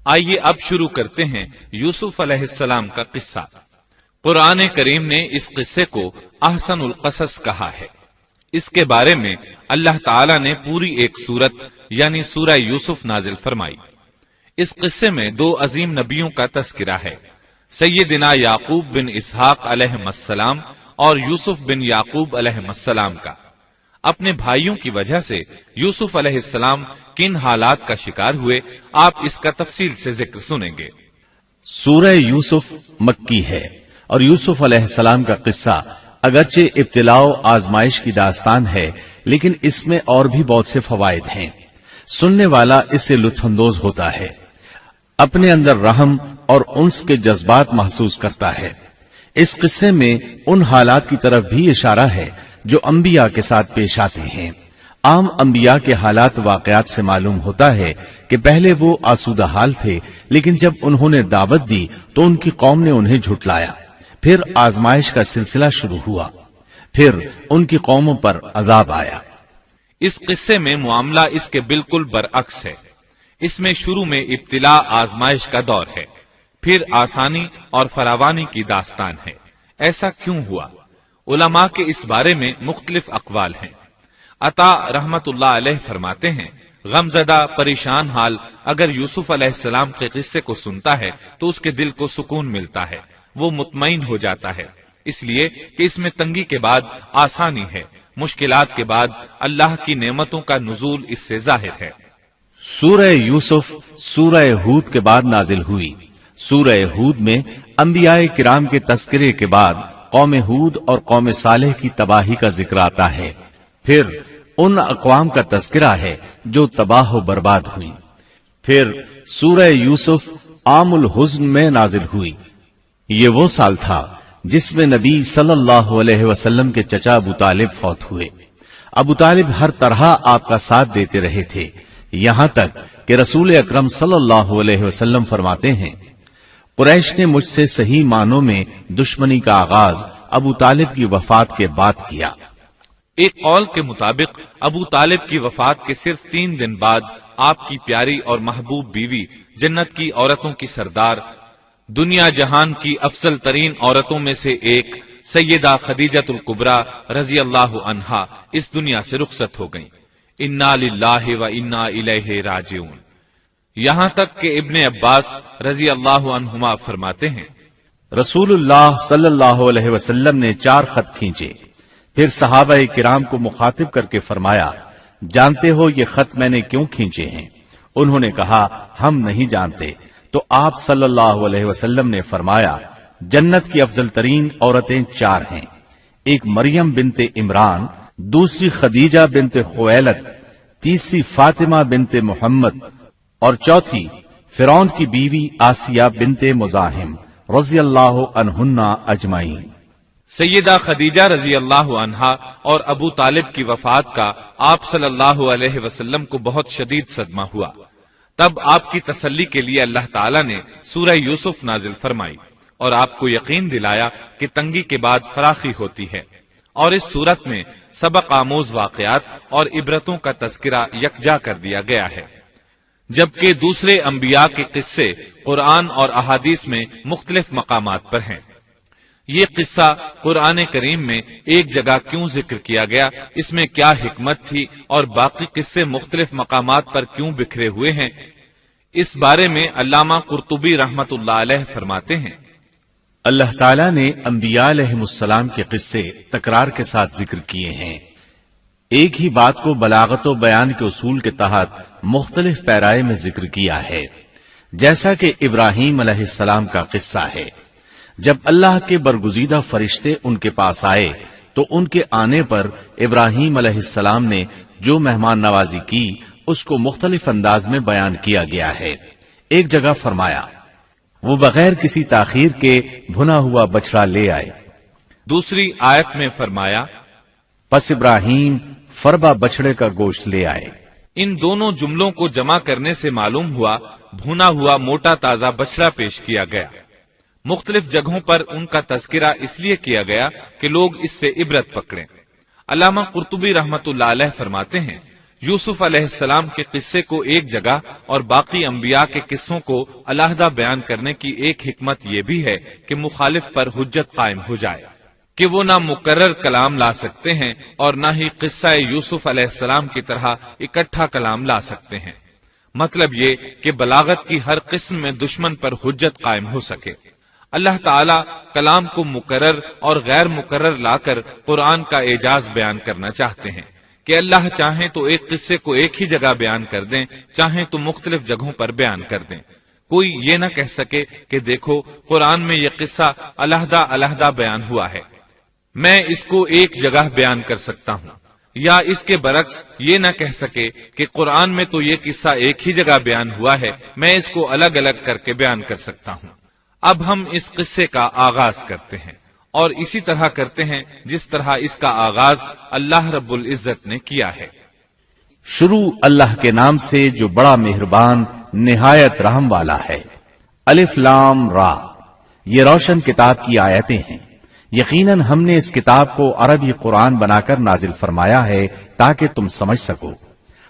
آئیے اب شروع کرتے ہیں یوسف علیہ السلام کا قصہ۔ قرآن کریم نے اس قصے کو احسن القصص کہا ہے۔ اس کے بارے میں اللہ تعالی نے پوری ایک سورت یعنی سورہ یوسف نازل فرمائی۔ اس قصے میں دو عظیم نبیوں کا تذکرہ ہے، سیدنا یعقوب بن اسحاق علیہ السلام اور یوسف بن یعقوب علیہ السلام کا۔ اپنے بھائیوں کی وجہ سے یوسف علیہ السلام کن حالات کا شکار ہوئے، آپ اس کا تفصیل سے ذکر سنیں گے۔ سورہ یوسف مکی ہے اور یوسف علیہ السلام کا قصہ اگرچہ ابتلاء و آزمائش کی داستان ہے، لیکن اس میں اور بھی بہت سے فوائد ہیں۔ سننے والا اس سے لطف اندوز ہوتا ہے، اپنے اندر رحم اور انس کے جذبات محسوس کرتا ہے۔ اس قصے میں ان حالات کی طرف بھی اشارہ ہے جو انبیاء کے ساتھ پیش آتے ہیں۔ عام انبیاء کے حالات واقعات سے معلوم ہوتا ہے کہ پہلے وہ آسودہ حال تھے، لیکن جب انہوں نے دعوت دی تو ان کی قوم نے انہیں جھٹلایا، پھر آزمائش کا سلسلہ شروع ہوا، پھر ان کی قوموں پر عذاب آیا۔ اس قصے میں معاملہ اس کے بالکل برعکس ہے۔ اس میں شروع میں ابتلاء آزمائش کا دور ہے، پھر آسانی اور فراوانی کی داستان ہے۔ ایسا کیوں ہوا؟ علماء کے اس بارے میں مختلف اقوال ہیں۔ عطا رحمت اللہ علیہ فرماتے ہیں، غمزدہ پریشان حال اگر یوسف علیہ السلام کے قصے کو سنتا ہے تو اس کے دل کو سکون ملتا ہے، وہ مطمئن ہو جاتا ہے، اس لیے کہ اس میں تنگی کے بعد آسانی ہے، مشکلات کے بعد اللہ کی نعمتوں کا نزول اس سے ظاہر ہے۔ سورہ یوسف سورہ ہود کے بعد نازل ہوئی۔ سورہ ہود میں انبیاء کرام کے تذکرے کے بعد قوم ہود اور قوم صالح کی تباہی کا ذکر آتا ہے، پھر ان اقوام کا تذکرہ ہے جو تباہ و برباد ہوئی۔ پھر سورہ یوسف عام الحزن میں نازل ہوئی۔ یہ وہ سال تھا جس میں نبی صلی اللہ علیہ وسلم کے چچا ابو طالب فوت ہوئے۔ ابو طالب ہر طرح آپ کا ساتھ دیتے رہے تھے، یہاں تک کہ رسول اکرم صلی اللہ علیہ وسلم فرماتے ہیں، قریش نے مجھ سے صحیح معنوں میں دشمنی کا آغاز ابو طالب کی وفات کے بعد کیا۔ ایک قول کے مطابق ابو طالب کی وفات کے صرف 3 دن بعد آپ کی پیاری اور محبوب بیوی، جنت کی عورتوں کی سردار، دنیا جہان کی افضل ترین عورتوں میں سے ایک سیدہ خدیجۃ الکبریٰ رضی اللہ عنہا اس دنیا سے رخصت ہو گئیں۔ انا للہ و انا الیہ راجعون۔ یہاں تک کہ ابن عباس رضی اللہ عنہما فرماتے ہیں، رسول اللہ صلی اللہ علیہ وسلم نے 4 خط کھینچے، پھر صحابہ کرام کو مخاطب کر کے فرمایا، جانتے ہو یہ خط میں نے کیوں کھینچے ہیں؟ انہوں نے کہا، ہم نہیں جانتے۔ تو آپ صلی اللہ علیہ وسلم نے فرمایا، جنت کی افضل ترین عورتیں 4 ہیں، ایک مریم بنت عمران، دوسری خدیجہ بنت خویلد، تیسری فاطمہ بنت محمد اور چوتھی فرعون کی بیوی آسیہ بنت مزاحم رضی اللہ عنہن اجمعین۔ سیدہ خدیجہ رضی اللہ عنہا اور ابو طالب کی وفات کا آپ صلی اللہ علیہ وسلم کو بہت شدید صدمہ ہوا۔ تب آپ کی تسلی کے لیے اللہ تعالیٰ نے سورہ یوسف نازل فرمائی اور آپ کو یقین دلایا کہ تنگی کے بعد فراخی ہوتی ہے، اور اس صورت میں سبق آموز واقعات اور عبرتوں کا تذکرہ یکجا کر دیا گیا ہے، جبکہ دوسرے انبیاء کے قصے قرآن اور احادیث میں مختلف مقامات پر ہیں۔ یہ قصہ قرآن کریم میں ایک جگہ کیوں ذکر کیا گیا، اس میں کیا حکمت تھی، اور باقی قصے مختلف مقامات پر کیوں بکھرے ہوئے ہیں، اس بارے میں علامہ قرطبی رحمت اللہ علیہ فرماتے ہیں، اللہ تعالیٰ نے انبیاء علیہم السلام کے قصے تکرار کے ساتھ ذکر کیے ہیں، ایک ہی بات کو بلاغت و بیان کے اصول کے تحت مختلف پیرائے میں ذکر کیا ہے، جیسا کہ ابراہیم علیہ السلام کا قصہ ہے۔ جب اللہ کے برگزیدہ فرشتے ان کے پاس آئے تو ان کے آنے پر ابراہیم علیہ السلام نے جو مہمان نوازی کی اس کو مختلف انداز میں بیان کیا گیا ہے۔ ایک جگہ فرمایا، وہ بغیر کسی تاخیر کے بھنا ہوا بچڑا لے آئے۔ دوسری آیت میں فرمایا، پس ابراہیم فربا بچڑے کا گوشت لے آئے۔ ان دونوں جملوں کو جمع کرنے سے معلوم ہوا بھنا ہوا موٹا تازہ بچڑا پیش کیا گیا۔ مختلف جگہوں پر ان کا تذکرہ اس لیے کیا گیا کہ لوگ اس سے عبرت پکڑیں۔ علامہ قرطبی رحمت اللہ علیہ فرماتے ہیں، یوسف علیہ السلام کے قصے کو ایک جگہ اور باقی انبیاء کے قصوں کو علیحدہ بیان کرنے کی ایک حکمت یہ بھی ہے کہ مخالف پر حجت قائم ہو جائے کہ وہ نہ مکرر کلام لا سکتے ہیں اور نہ ہی قصہ یوسف علیہ السلام کی طرح اکٹھا کلام لا سکتے ہیں۔ مطلب یہ کہ بلاغت کی ہر قسم میں دشمن پر حجت قائم ہو سکے۔ اللہ تعالی کلام کو مکرر اور غیر مکرر لا کر قرآن کا اعجاز بیان کرنا چاہتے ہیں کہ اللہ چاہیں تو ایک قصے کو ایک ہی جگہ بیان کر دیں، چاہیں تو مختلف جگہوں پر بیان کر دیں۔ کوئی یہ نہ کہہ سکے کہ دیکھو قرآن میں یہ قصہ علیحدہ علیحدہ بیان ہوا ہے، میں اس کو ایک جگہ بیان کر سکتا ہوں، یا اس کے برعکس یہ نہ کہہ سکے کہ قرآن میں تو یہ قصہ ایک ہی جگہ بیان ہوا ہے، میں اس کو الگ الگ کر کے بیان کر سکتا ہوں۔ اب ہم اس قصے کا آغاز کرتے ہیں اور اسی طرح کرتے ہیں جس طرح اس کا آغاز اللہ رب العزت نے کیا ہے۔ شروع اللہ کے نام سے جو بڑا مہربان نہایت رحم والا ہے۔ الف لام را، یہ روشن کتاب کی آیتیں ہیں۔ یقیناً ہم نے اس کتاب کو عربی قرآن بنا کر نازل فرمایا ہے تاکہ تم سمجھ سکو۔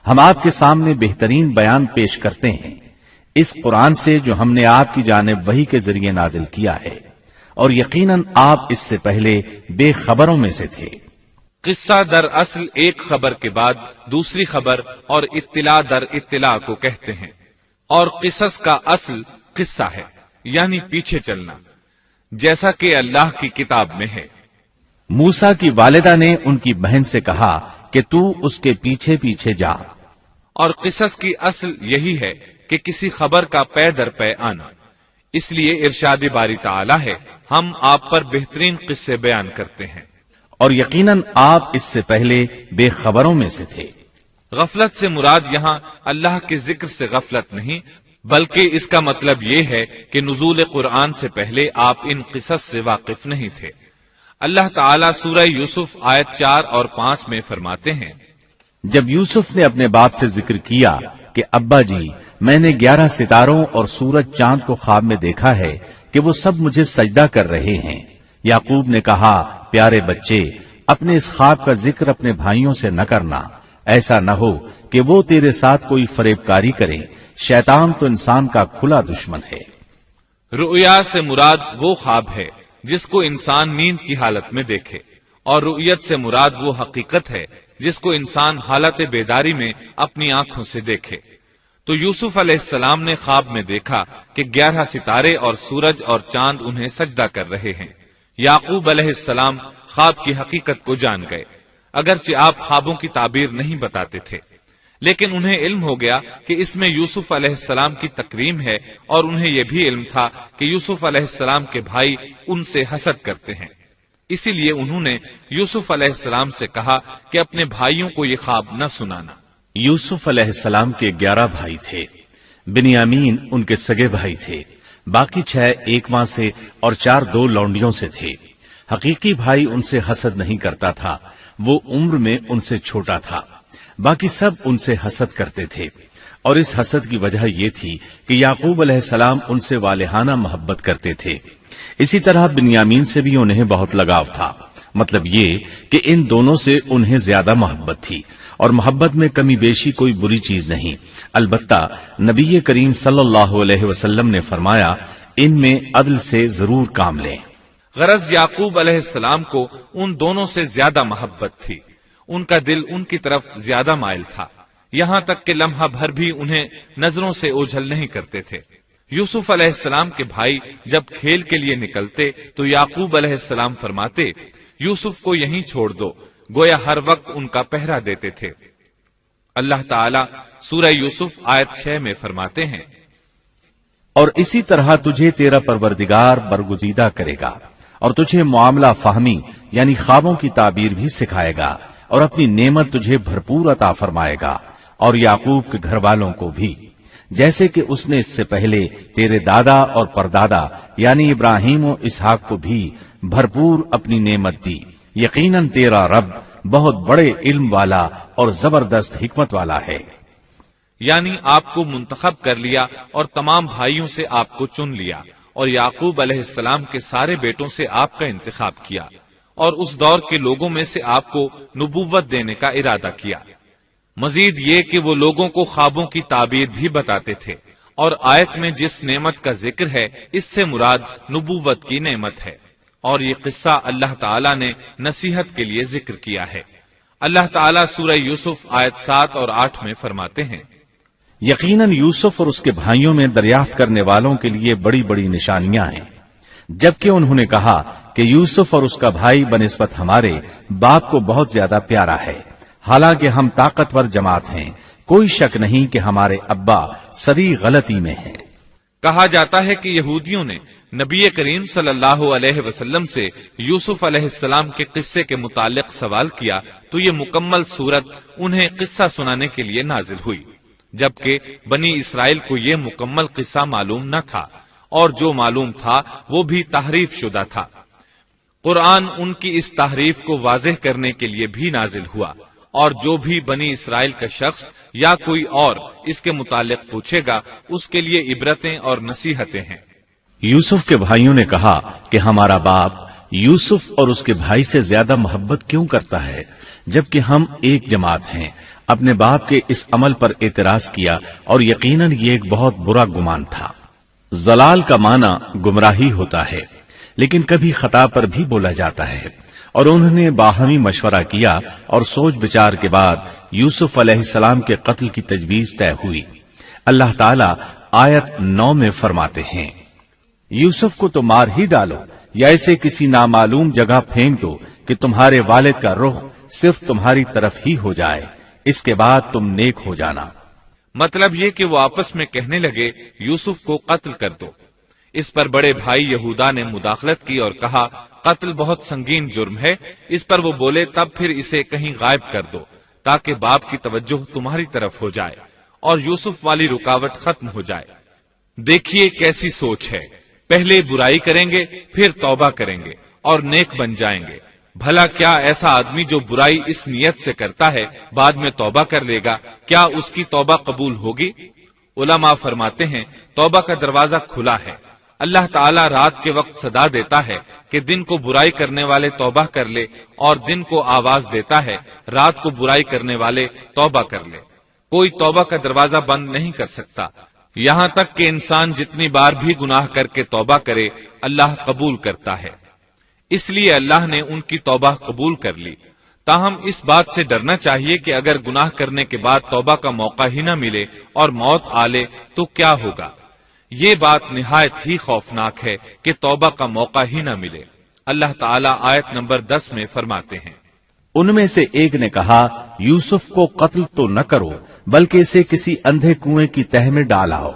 ہم آپ کے سامنے بہترین بیان پیش کرتے ہیں اس قرآن سے جو ہم نے آپ کی جانب وحی کے ذریعے نازل کیا ہے، اور یقیناً آپ اس سے پہلے بے خبروں میں سے تھے۔ قصہ در اصل ایک خبر کے بعد دوسری خبر اور اطلاع در اطلاع کو کہتے ہیں، اور قصص کا اصل قصہ ہے یعنی پیچھے چلنا، جیسا کہ اللہ کی کتاب میں ہے۔ موسیٰ کی والدہ نے ان کی بہن سے کہا کہ تو اس کے پیچھے پیچھے جا، اور قصص کی اصل یہی ہے کہ کسی خبر کا پے در پے آنا۔ اس لیے ارشاد باری تعالی ہے، ہم آپ پر بہترین قصے بیان کرتے ہیں۔ اور یقیناً آپ اس سے پہلے بے خبروں میں سے تھے۔ غفلت سے مراد یہاں اللہ کے ذکر سے غفلت نہیں، بلکہ اس کا مطلب یہ ہے کہ نزول قرآن سے پہلے آپ ان قصص سے واقف نہیں تھے۔ اللہ تعالیٰ سورہ یوسف آیت 4 اور 5 میں فرماتے ہیں، جب یوسف نے اپنے باپ سے ذکر کیا کہ ابا جی، میں نے 11 ستاروں اور سورج چاند کو خواب میں دیکھا ہے کہ وہ سب مجھے سجدہ کر رہے ہیں۔ یعقوب نے کہا، پیارے بچے، اپنے اس خواب کا ذکر اپنے بھائیوں سے نہ کرنا، ایسا نہ ہو کہ وہ تیرے ساتھ کوئی فریب کاری کریں، شیطان تو انسان کا کھلا دشمن ہے۔ رؤیا سے مراد وہ خواب ہے جس کو انسان نیند کی حالت میں دیکھے، اور رؤیت سے مراد وہ حقیقت ہے جس کو انسان حالت بیداری میں اپنی آنکھوں سے دیکھے۔ تو یوسف علیہ السلام نے خواب میں دیکھا کہ 11 ستارے اور سورج اور چاند انہیں سجدہ کر رہے ہیں۔ یعقوب علیہ السلام خواب کی حقیقت کو جان گئے، اگرچہ آپ خوابوں کی تعبیر نہیں بتاتے تھے، لیکن انہیں علم ہو گیا کہ اس میں یوسف علیہ السلام کی تکریم ہے، اور انہیں یہ بھی علم تھا کہ یوسف علیہ السلام کے بھائی ان سے حسد کرتے ہیں۔ اسی لیے انہوں نے یوسف علیہ السلام سے کہا کہ اپنے بھائیوں کو یہ خواب نہ سنانا۔ یوسف علیہ السلام کے 11 بھائی تھے، بنیامین ان کے سگے بھائی تھے، باقی 6 ایک ماں سے اور 4 2 لونڈیوں سے تھے۔ حقیقی بھائی ان سے حسد نہیں کرتا تھا، وہ عمر میں ان سے چھوٹا تھا، باقی سب ان سے حسد کرتے تھے، اور اس حسد کی وجہ یہ تھی کہ یعقوب علیہ السلام ان سے والہانہ محبت کرتے تھے۔ اسی طرح بنیامین سے بھی انہیں بہت لگاؤ تھا، مطلب یہ کہ ان دونوں سے انہیں زیادہ محبت تھی، اور محبت میں کمی بیشی کوئی بری چیز نہیں، البتہ نبی کریم صلی اللہ علیہ وسلم نے فرمایا، ان میں عدل سے ضرور کام لیں۔ غرض یعقوب علیہ السلام کو ان دونوں سے زیادہ محبت تھی، ان کا دل ان کی طرف زیادہ مائل تھا، یہاں تک کہ لمحہ بھر بھی انہیں نظروں سے اوجھل نہیں کرتے تھے۔ یوسف علیہ السلام کے بھائی جب کھیل کے لیے نکلتے تو یعقوب علیہ السلام فرماتے، یوسف کو یہیں چھوڑ دو، گویا ہر وقت ان کا پہرا دیتے تھے۔ اللہ تعالیٰ سورہ یوسف آیت 6 میں فرماتے ہیں، اور اسی طرح تجھے تیرا پروردگار برگزیدہ کرے گا، اور تجھے معاملہ فہمی یعنی خوابوں کی تعبیر بھی سکھائے گا، اور اپنی نعمت تجھے بھرپور عطا فرمائے گا، اور یعقوب کے گھر والوں کو بھی، جیسے کہ اس نے اس سے پہلے تیرے دادا اور پردادا یعنی ابراہیم و اسحاق کو بھی بھرپور اپنی نعمت دی۔ یقیناً تیرا رب بہت بڑے علم والا اور زبردست حکمت والا ہے۔ یعنی آپ کو منتخب کر لیا اور تمام بھائیوں سے آپ کو چن لیا، اور یعقوب علیہ السلام کے سارے بیٹوں سے آپ کا انتخاب کیا، اور اس دور کے لوگوں میں سے آپ کو نبوت دینے کا ارادہ کیا۔ مزید یہ کہ وہ لوگوں کو خوابوں کی تعبیر بھی بتاتے تھے، اور آیت میں جس نعمت کا ذکر ہے اس سے مراد نبوت کی نعمت ہے، اور یہ قصہ اللہ تعالیٰ نے نصیحت کے لیے ذکر کیا ہے۔ اللہ تعالیٰ سورہ یوسف آیت 7 اور 8 میں فرماتے ہیں، یقیناً یوسف اور اس کے بھائیوں میں دریافت کرنے والوں کے لیے بڑی بڑی نشانیاں ہیں، جبکہ انہوں نے کہا کہ یوسف اور اس کا بھائی بنسبت ہمارے باپ کو بہت زیادہ پیارا ہے، حالانکہ ہم طاقتور جماعت ہیں، کوئی شک نہیں کہ ہمارے ابا سری غلطی میں ہیں۔ کہا جاتا ہے کہ یہودیوں نے نبی کریم صلی اللہ علیہ وسلم سے یوسف علیہ السلام کے قصے کے متعلق سوال کیا تو یہ مکمل سورت انہیں قصہ سنانے کے لیے نازل ہوئی، جبکہ بنی اسرائیل کو یہ مکمل قصہ معلوم نہ تھا، اور جو معلوم تھا وہ بھی تحریف شدہ تھا۔ قرآن ان کی اس تحریف کو واضح کرنے کے لیے بھی نازل ہوا، اور جو بھی بنی اسرائیل کا شخص یا کوئی اور اس کے متعلق پوچھے گا اس کے لیے عبرتیں اور نصیحتیں ہیں۔ یوسف کے بھائیوں نے کہا کہ ہمارا باپ یوسف اور اس کے بھائی سے زیادہ محبت کیوں کرتا ہے، جبکہ ہم ایک جماعت ہیں۔ اپنے باپ کے اس عمل پر اعتراض کیا، اور یقیناً یہ ایک بہت برا گمان تھا۔ ضلال کا معنی گمراہی ہوتا ہے، لیکن کبھی خطا پر بھی بولا جاتا ہے، اور انہوں نے باہمی مشورہ کیا اور سوچ بچار کے بعد یوسف علیہ السلام کے قتل کی تجویز طے ہوئی۔ اللہ تعالیٰ آیت 9 میں فرماتے ہیں، یوسف کو تو مار ہی ڈالو یا اسے کسی نامعلوم جگہ پھینک دو کہ تمہارے والد کا رخ صرف تمہاری طرف ہی ہو جائے، اس کے بعد تم نیک ہو جانا۔ مطلب یہ کہ وہ آپس میں کہنے لگے یوسف کو قتل کر دو۔ اس پر بڑے بھائی یہودا نے مداخلت کی اور کہا قتل بہت سنگین جرم ہے، اس پر وہ بولے تب پھر اسے کہیں غائب کر دو تاکہ باپ کی توجہ تمہاری طرف ہو جائے اور یوسف والی رکاوٹ ختم ہو جائے۔ دیکھیے کیسی سوچ ہے، پہلے برائی کریں گے پھر توبہ کریں گے اور نیک بن جائیں گے۔ بھلا کیا ایسا آدمی جو برائی اس نیت سے کرتا ہے بعد میں توبہ کر لے گا، کیا اس کی توبہ قبول ہوگی؟ علماء فرماتے ہیں توبہ کا دروازہ کھلا ہے۔ اللہ تعالیٰ رات کے وقت صدا دیتا ہے کہ دن کو برائی کرنے والے توبہ کر لے، اور دن کو آواز دیتا ہے رات کو برائی کرنے والے توبہ کر لے۔ کوئی توبہ کا دروازہ بند نہیں کر سکتا، یہاں تک کہ انسان جتنی بار بھی گناہ کر کے توبہ کرے اللہ قبول کرتا ہے۔ اس لیے اللہ نے ان کی توبہ قبول کر لی۔ تاہم اس بات سے ڈرنا چاہیے کہ اگر گناہ کرنے کے بعد توبہ کا موقع ہی نہ ملے اور موت آ لے تو کیا ہوگا؟ یہ بات نہایت ہی خوفناک ہے کہ توبہ کا موقع ہی نہ ملے۔ اللہ تعالیٰ آیت نمبر 10 میں فرماتے ہیں، ان میں سے ایک نے کہا یوسف کو قتل تو نہ کرو بلکہ اسے کسی اندھے کنویں کی تہ میں ڈالاؤ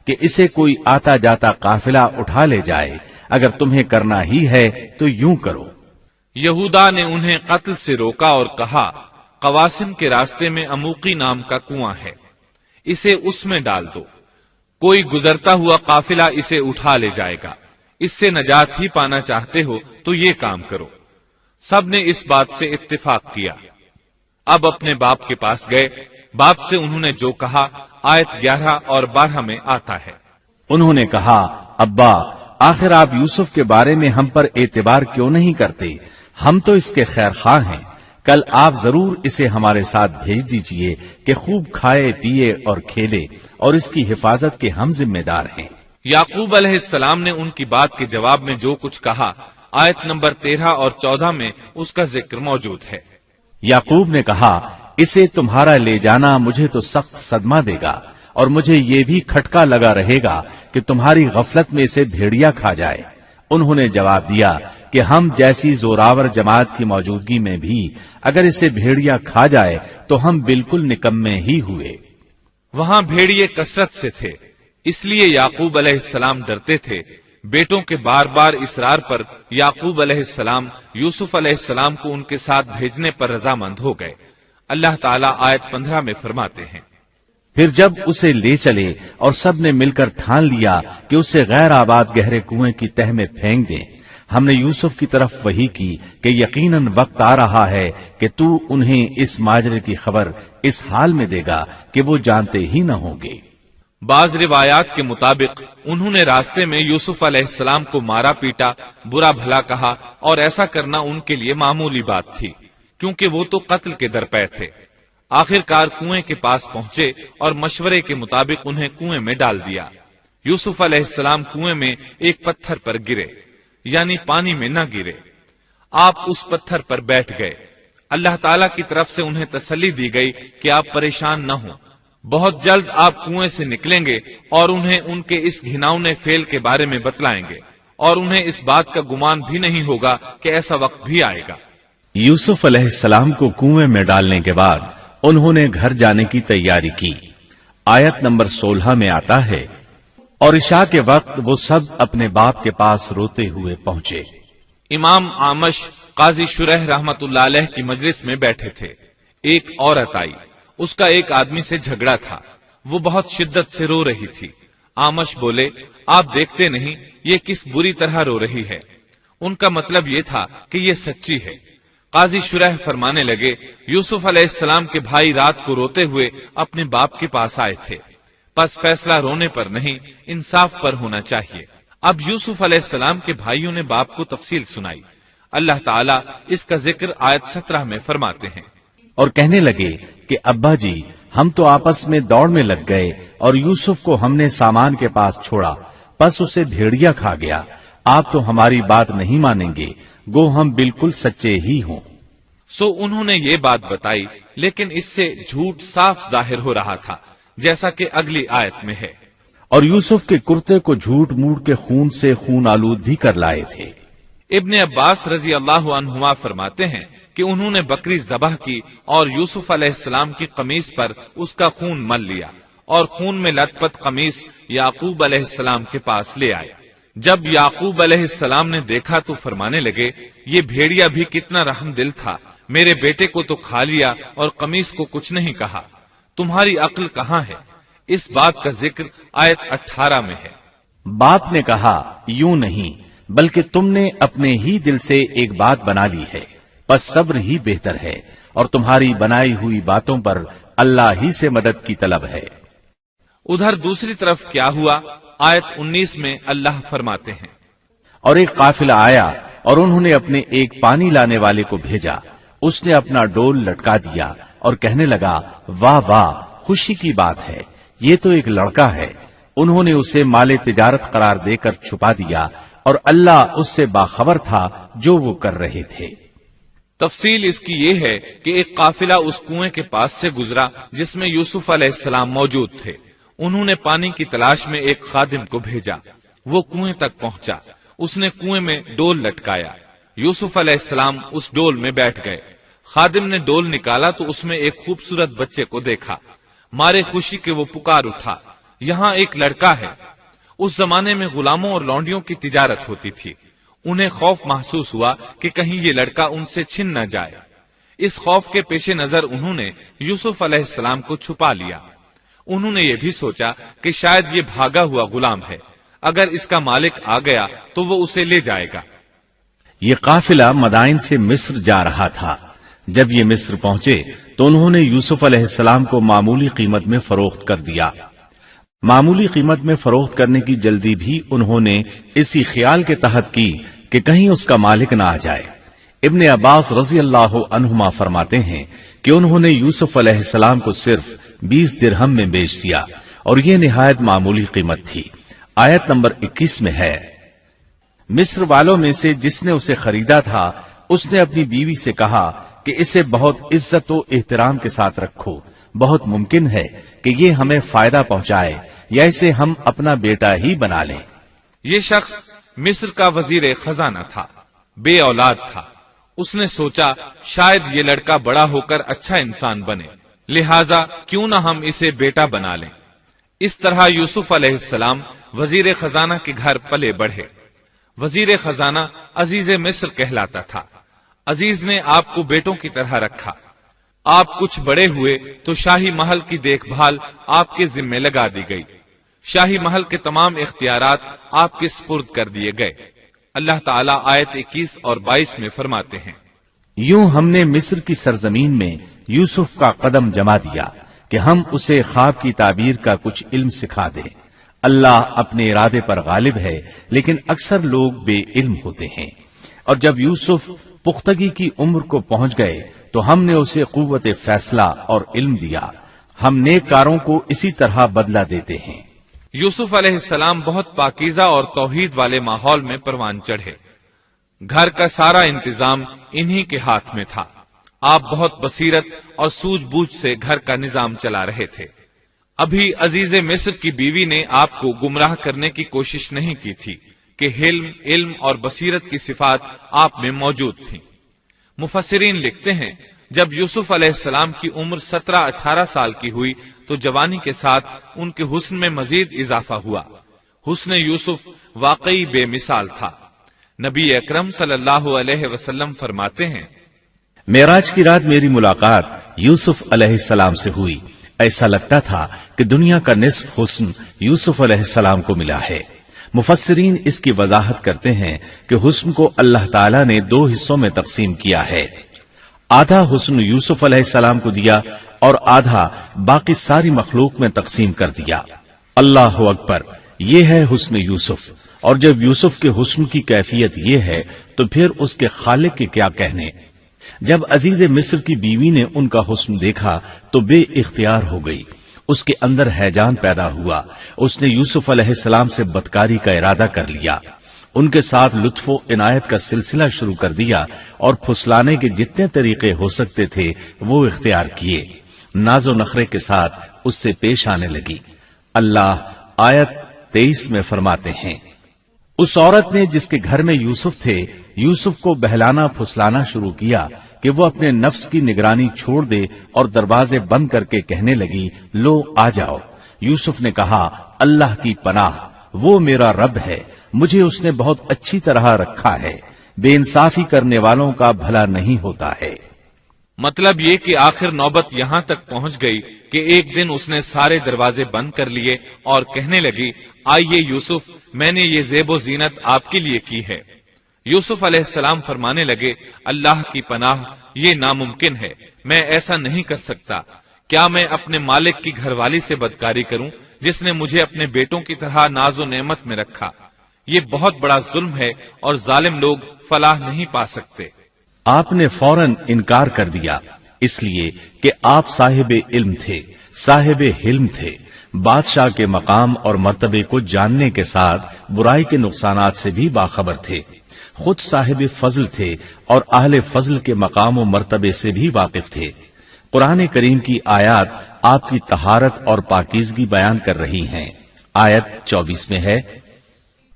کہ اسے کوئی آتا جاتا قافلہ اٹھا لے جائے، اگر تمہیں کرنا ہی ہے تو یوں کرو۔ یہودا نے انہیں قتل سے روکا اور کہا قواسم کے راستے میں اموقی نام کا کنواں ہے، اسے اس میں ڈال دو، کوئی گزرتا ہوا قافلہ اسے اٹھا لے جائے گا، اس سے نجات ہی پانا چاہتے ہو تو یہ کام کرو۔ سب نے اس بات سے اتفاق کیا۔ اب اپنے باپ کے پاس گئے، باپ سے انہوں نے جو کہا آیت 11 اور 12 میں آتا ہے، انہوں نے کہا ابا آخر آپ یوسف کے بارے میں ہم پر اعتبار کیوں نہیں کرتے؟ ہم تو اس کے خیر خواہ ہیں، کل آپ ضرور اسے ہمارے ساتھ بھیج دیجئے کہ خوب کھائے پیے اور کھیلے، اور اس کی حفاظت کے ہم ذمہ دار ہیں۔ یعقوب علیہ السلام نے ان کی بات کے جواب میں جو کچھ کہا آیت نمبر 13 اور 14 میں اس کا ذکر موجود ہے۔ یعقوب نے کہا اسے تمہارا لے جانا مجھے تو سخت صدمہ دے گا، اور مجھے یہ بھی کھٹکا لگا رہے گا کہ تمہاری غفلت میں اسے بھیڑیا کھا جائے۔ انہوں نے جواب دیا کہ ہم جیسی زوراور جماعت کی موجودگی میں بھی اگر اسے بھیڑیا کھا جائے تو ہم بالکل نکمے ہی ہوئے۔ وہاں بھیڑیے کثرت سے تھے، اس لیے یعقوب علیہ السلام ڈرتے تھے۔ بیٹوں کے بار بار اصرار پر یعقوب علیہ السلام یوسف علیہ السلام کو ان کے ساتھ بھیجنے پر رضامند ہو گئے۔ اللہ تعالیٰ آیت 15 میں فرماتے ہیں، پھر جب اسے لے چلے اور سب نے مل کر ٹھان لیا کہ اسے غیر آباد گہرے کنویں کی تہ میں پھینک دیں، ہم نے یوسف کی طرف وحی کی کہ یقیناً وقت آ رہا ہے کہ تو انہیں اس ماجرے کی خبر اس حال میں دے گا کہ وہ جانتے ہی نہ ہوں گے۔ بعض روایات کے مطابق انہوں نے راستے میں یوسف علیہ السلام کو مارا پیٹا، برا بھلا کہا، اور ایسا کرنا ان کے لیے معمولی بات تھی کیونکہ وہ تو قتل کے درپے تھے۔ آخر کار کنویں کے پاس پہنچے اور مشورے کے مطابق انہیں کنویں میں ڈال دیا۔ یوسف علیہ السلام کنویں میں ایک پتھر پر گرے، یعنی پانی میں نہ گرے۔ آپ اس پتھر پر بیٹھ گئے۔ اللہ تعالیٰ کی طرف سے انہیں تسلی دی گئی کہ آپ پریشان نہ ہوں، بہت جلد آپ کنویں سے نکلیں گے اور انہیں ان کے اس گھناؤنے فعل کے بارے میں بتلائیں گے، اور انہیں اس بات کا گمان بھی نہیں ہوگا کہ ایسا وقت بھی آئے گا۔ یوسف علیہ السلام کو کنویں میں ڈالنے کے بعد انہوں نے گھر جانے کی تیاری کی۔ آیت نمبر 16 میں آتا ہے، اور عشاء کے وقت وہ سب اپنے باپ کے پاس روتے ہوئے پہنچے۔ امام عامش قاضی شرح رحمت اللہ علیہ کی مجلس میں بیٹھے تھے۔ ایک عورت آئی، اس کا ایک آدمی سے جھگڑا تھا، وہ بہت شدت سے رو رہی تھی۔ عامش بولے، آپ دیکھتے نہیں یہ کس بری طرح رو رہی ہے؟ ان کا مطلب یہ تھا کہ یہ سچی ہے۔ قاضی شرح فرمانے لگے، یوسف علیہ السلام کے بھائی رات کو روتے ہوئے اپنے باپ کے پاس آئے تھے، پس فیصلہ رونے پر نہیں انصاف پر ہونا چاہیے۔ اب یوسف علیہ السلام کے بھائیوں نے باپ کو تفصیل سنائی۔ اللہ تعالیٰ اس کا ذکر آیت 17 میں فرماتے ہیں، اور کہنے لگے کہ ابا جی، ہم تو آپس میں دوڑ میں لگ گئے اور یوسف کو ہم نے سامان کے پاس چھوڑا، پس اسے بھیڑیا کھا گیا۔ آپ تو ہماری بات نہیں مانیں گے، گو ہم بالکل سچے ہی ہوں۔ سو انہوں نے یہ بات بتائی، لیکن اس سے جھوٹ صاف ظاہر ہو رہا تھا، جیسا کہ اگلی آیت میں ہے۔ اور یوسف کے کرتے کو جھوٹ موڑ کے خون سے خون آلود بھی کر لائے تھے۔ ابن عباس رضی اللہ عنہما فرماتے ہیں کہ انہوں نے بکری ذبح کی اور یوسف علیہ السلام کی قمیص پر اس کا خون مل لیا، اور خون میں لت پت قمیص یعقوب علیہ السلام کے پاس لے آئے۔ جب یعقوب علیہ السلام نے دیکھا تو فرمانے لگے، یہ بھیڑیا بھی کتنا رحم دل تھا، میرے بیٹے کو تو کھا لیا اور قمیص کو کچھ نہیں کہا، تمہاری عقل کہاں ہے؟ اس بات کا ذکر آیت 18 میں ہے۔ باپ نے کہا، یوں نہیں، بلکہ تم نے اپنے ہی دل سے ایک بات بنا لی ہے، بس صبر ہی بہتر ہے، اور تمہاری بنائی ہوئی باتوں پر اللہ ہی سے مدد کی طلب ہے۔ ادھر دوسری طرف کیا ہوا؟ آیت 19 میں اللہ فرماتے ہیں، اور ایک قافلہ آیا اور انہوں نے اپنے ایک پانی لانے والے کو بھیجا، اس نے اپنا ڈول لٹکا دیا اور کہنے لگا، واہ واہ، خوشی کی بات ہے، یہ تو ایک لڑکا ہے۔ انہوں نے اسے مال تجارت قرار دے کر چھپا دیا، اور اللہ اس سے باخبر تھا جو وہ کر رہے تھے۔ تفصیل اس کی یہ ہے کہ ایک قافلہ اس کنویں کے پاس سے گزرا جس میں یوسف علیہ السلام موجود تھے۔ انہوں نے پانی کی تلاش میں ایک خادم کو بھیجا، وہ کنویں تک پہنچا، اس نے کنویں میں ڈول لٹکایا، یوسف علیہ السلام اس ڈول میں بیٹھ گئے۔ خادم نے ڈول نکالا تو اس میں ایک خوبصورت بچے کو دیکھا، مارے خوشی کے وہ پکار اٹھا، یہاں ایک لڑکا ہے۔ اس زمانے میں غلاموں اور لونڈیوں کی تجارت ہوتی تھی، انہیں خوف محسوس ہوا کہ کہیں یہ لڑکا ان سے چھن نہ جائے۔ اس خوف کے پیش نظر انہوں نے یوسف علیہ السلام کو چھپا لیا۔ انہوں نے یہ بھی سوچا کہ شاید یہ بھاگا ہوا غلام ہے، اگر اس کا مالک آ گیا تو وہ اسے لے جائے گا۔ یہ قافلہ مدائن سے مصر جا رہا تھا۔ جب یہ مصر پہنچے تو انہوں نے یوسف علیہ السلام کو معمولی قیمت میں فروخت کر دیا۔ معمولی قیمت میں فروخت کرنے کی جلدی بھی انہوں نے اسی خیال کے تحت کی کہ کہیں اس کا مالک نہ آ جائے۔ ابن عباس رضی اللہ عنہما فرماتے ہیں کہ انہوں نے یوسف علیہ السلام کو صرف 20 درہم میں بیچ دیا، اور یہ نہایت معمولی قیمت تھی۔ آیت نمبر 21 میں ہے، مصر والوں میں سے جس نے اسے خریدا تھا اس نے اپنی بیوی سے کہا کہ اسے بہت عزت و احترام کے ساتھ رکھو، بہت ممکن ہے کہ یہ ہمیں فائدہ پہنچائے یا اسے ہم اپنا بیٹا ہی بنا لیں۔ یہ شخص مصر کا وزیر خزانہ تھا، بے اولاد تھا۔ اس نے سوچا شاید یہ لڑکا بڑا ہو کر اچھا انسان بنے، لہذا کیوں نہ ہم اسے بیٹا بنا لیں۔ اس طرح یوسف علیہ السلام وزیر خزانہ کے گھر پلے بڑھے۔ وزیر خزانہ عزیز مصر کہلاتا تھا۔ عزیز نے آپ کو بیٹوں کی طرح رکھا۔ آپ کچھ بڑے ہوئے تو شاہی محل کی دیکھ بھال آپ کے ذمے لگا دی گئی۔ شاہی محل کے تمام اختیارات آپ کے سپرد کر دیے گئے۔ اللہ تعالیٰ آیت 21 اور 22 میں فرماتے ہیں، یوں ہم نے مصر کی سرزمین میں یوسف کا قدم جما دیا کہ ہم اسے خواب کی تعبیر کا کچھ علم سکھا دیں۔ اللہ اپنے ارادے پر غالب ہے، لیکن اکثر لوگ بے علم ہوتے ہیں۔ اور جب یوسف پختگی کی عمر کو پہنچ گئے تو ہم نے اسے قوت فیصلہ اور علم دیا. ہم نیک کاروں کو اسی طرح بدلہ دیتے ہیں. یوسف علیہ السلام بہت پاکیزہ اور توحید والے ماحول میں پروان چڑھے. گھر کا سارا انتظام انہی کے ہاتھ میں تھا. آپ بہت بصیرت اور سوجھ بوجھ سے گھر کا نظام چلا رہے تھے. ابھی عزیز مصر کی بیوی نے آپ کو گمراہ کرنے کی کوشش نہیں کی تھی کہ حلم، علم اور بصیرت کی صفات آپ میں موجود تھیں. مفسرین لکھتے ہیں جب یوسف علیہ السلام کی عمر 17-18 سال کی ہوئی تو جوانی کے ساتھ ان کے حسن میں مزید اضافہ ہوا. حسن یوسف واقعی بے مثال تھا. نبی اکرم صلی اللہ علیہ وسلم فرماتے ہیں، معراج کی رات میری ملاقات یوسف علیہ السلام سے ہوئی. ایسا لگتا تھا کہ دنیا کا نصف حسن یوسف علیہ السلام کو ملا ہے. مفسرین اس کی وضاحت کرتے ہیں کہ حسن کو اللہ تعالیٰ نے 2 حصوں میں تقسیم کیا ہے. آدھا حسن یوسف علیہ السلام کو دیا اور آدھا باقی ساری مخلوق میں تقسیم کر دیا. اللہ اکبر، یہ ہے حسن یوسف. اور جب یوسف کے حسن کی کیفیت یہ ہے تو پھر اس کے خالق کے کیا کہنے. جب عزیز مصر کی بیوی نے ان کا حسن دیکھا تو بے اختیار ہو گئی. اس کے اندر ہیجان پیدا ہوا. اس نے یوسف علیہ السلام سے بدکاری کا ارادہ کر لیا. ان کے ساتھ لطف و عنایت کا سلسلہ شروع کر دیا اور پھسلانے کے جتنے طریقے ہو سکتے تھے وہ اختیار کیے. ناز و نخرے کے ساتھ اس سے پیش آنے لگی. اللہ آیت 23 میں فرماتے ہیں، اس عورت نے جس کے گھر میں یوسف تھے یوسف کو بہلانا پھسلانا شروع کیا کہ وہ اپنے نفس کی نگرانی چھوڑ دے اور دروازے بند کر کے کہنے لگی، لو آ جاؤ. یوسف نے کہا، اللہ کی پناہ، وہ میرا رب ہے، مجھے اس نے بہت اچھی طرح رکھا ہے. بے انصافی کرنے والوں کا بھلا نہیں ہوتا ہے. مطلب یہ کہ آخر نوبت یہاں تک پہنچ گئی کہ ایک دن اس نے سارے دروازے بند کر لیے اور کہنے لگی، آئیے یوسف، میں نے یہ زیب و زینت آپ کے لیے کی ہے. یوسف علیہ السلام فرمانے لگے، اللہ کی پناہ، یہ ناممکن ہے، میں ایسا نہیں کر سکتا. کیا میں اپنے مالک کی گھر والی سے بدکاری کروں جس نے مجھے اپنے بیٹوں کی طرح ناز و نعمت میں رکھا؟ یہ بہت بڑا ظلم ہے اور ظالم لوگ فلاح نہیں پا سکتے. آپ نے فوراً انکار کر دیا، اس لیے کہ آپ صاحب علم تھے، صاحب حلم تھے. بادشاہ کے مقام اور مرتبے کو جاننے کے ساتھ برائی کے نقصانات سے بھی باخبر تھے. خود صاحب فضل تھے اور اہل فضل کے مقام و مرتبے سے بھی واقف تھے. قرآن کریم کی آیات آپ کی طہارت اور پاکیزگی بیان کر رہی ہیں. آیت 24 میں ہے،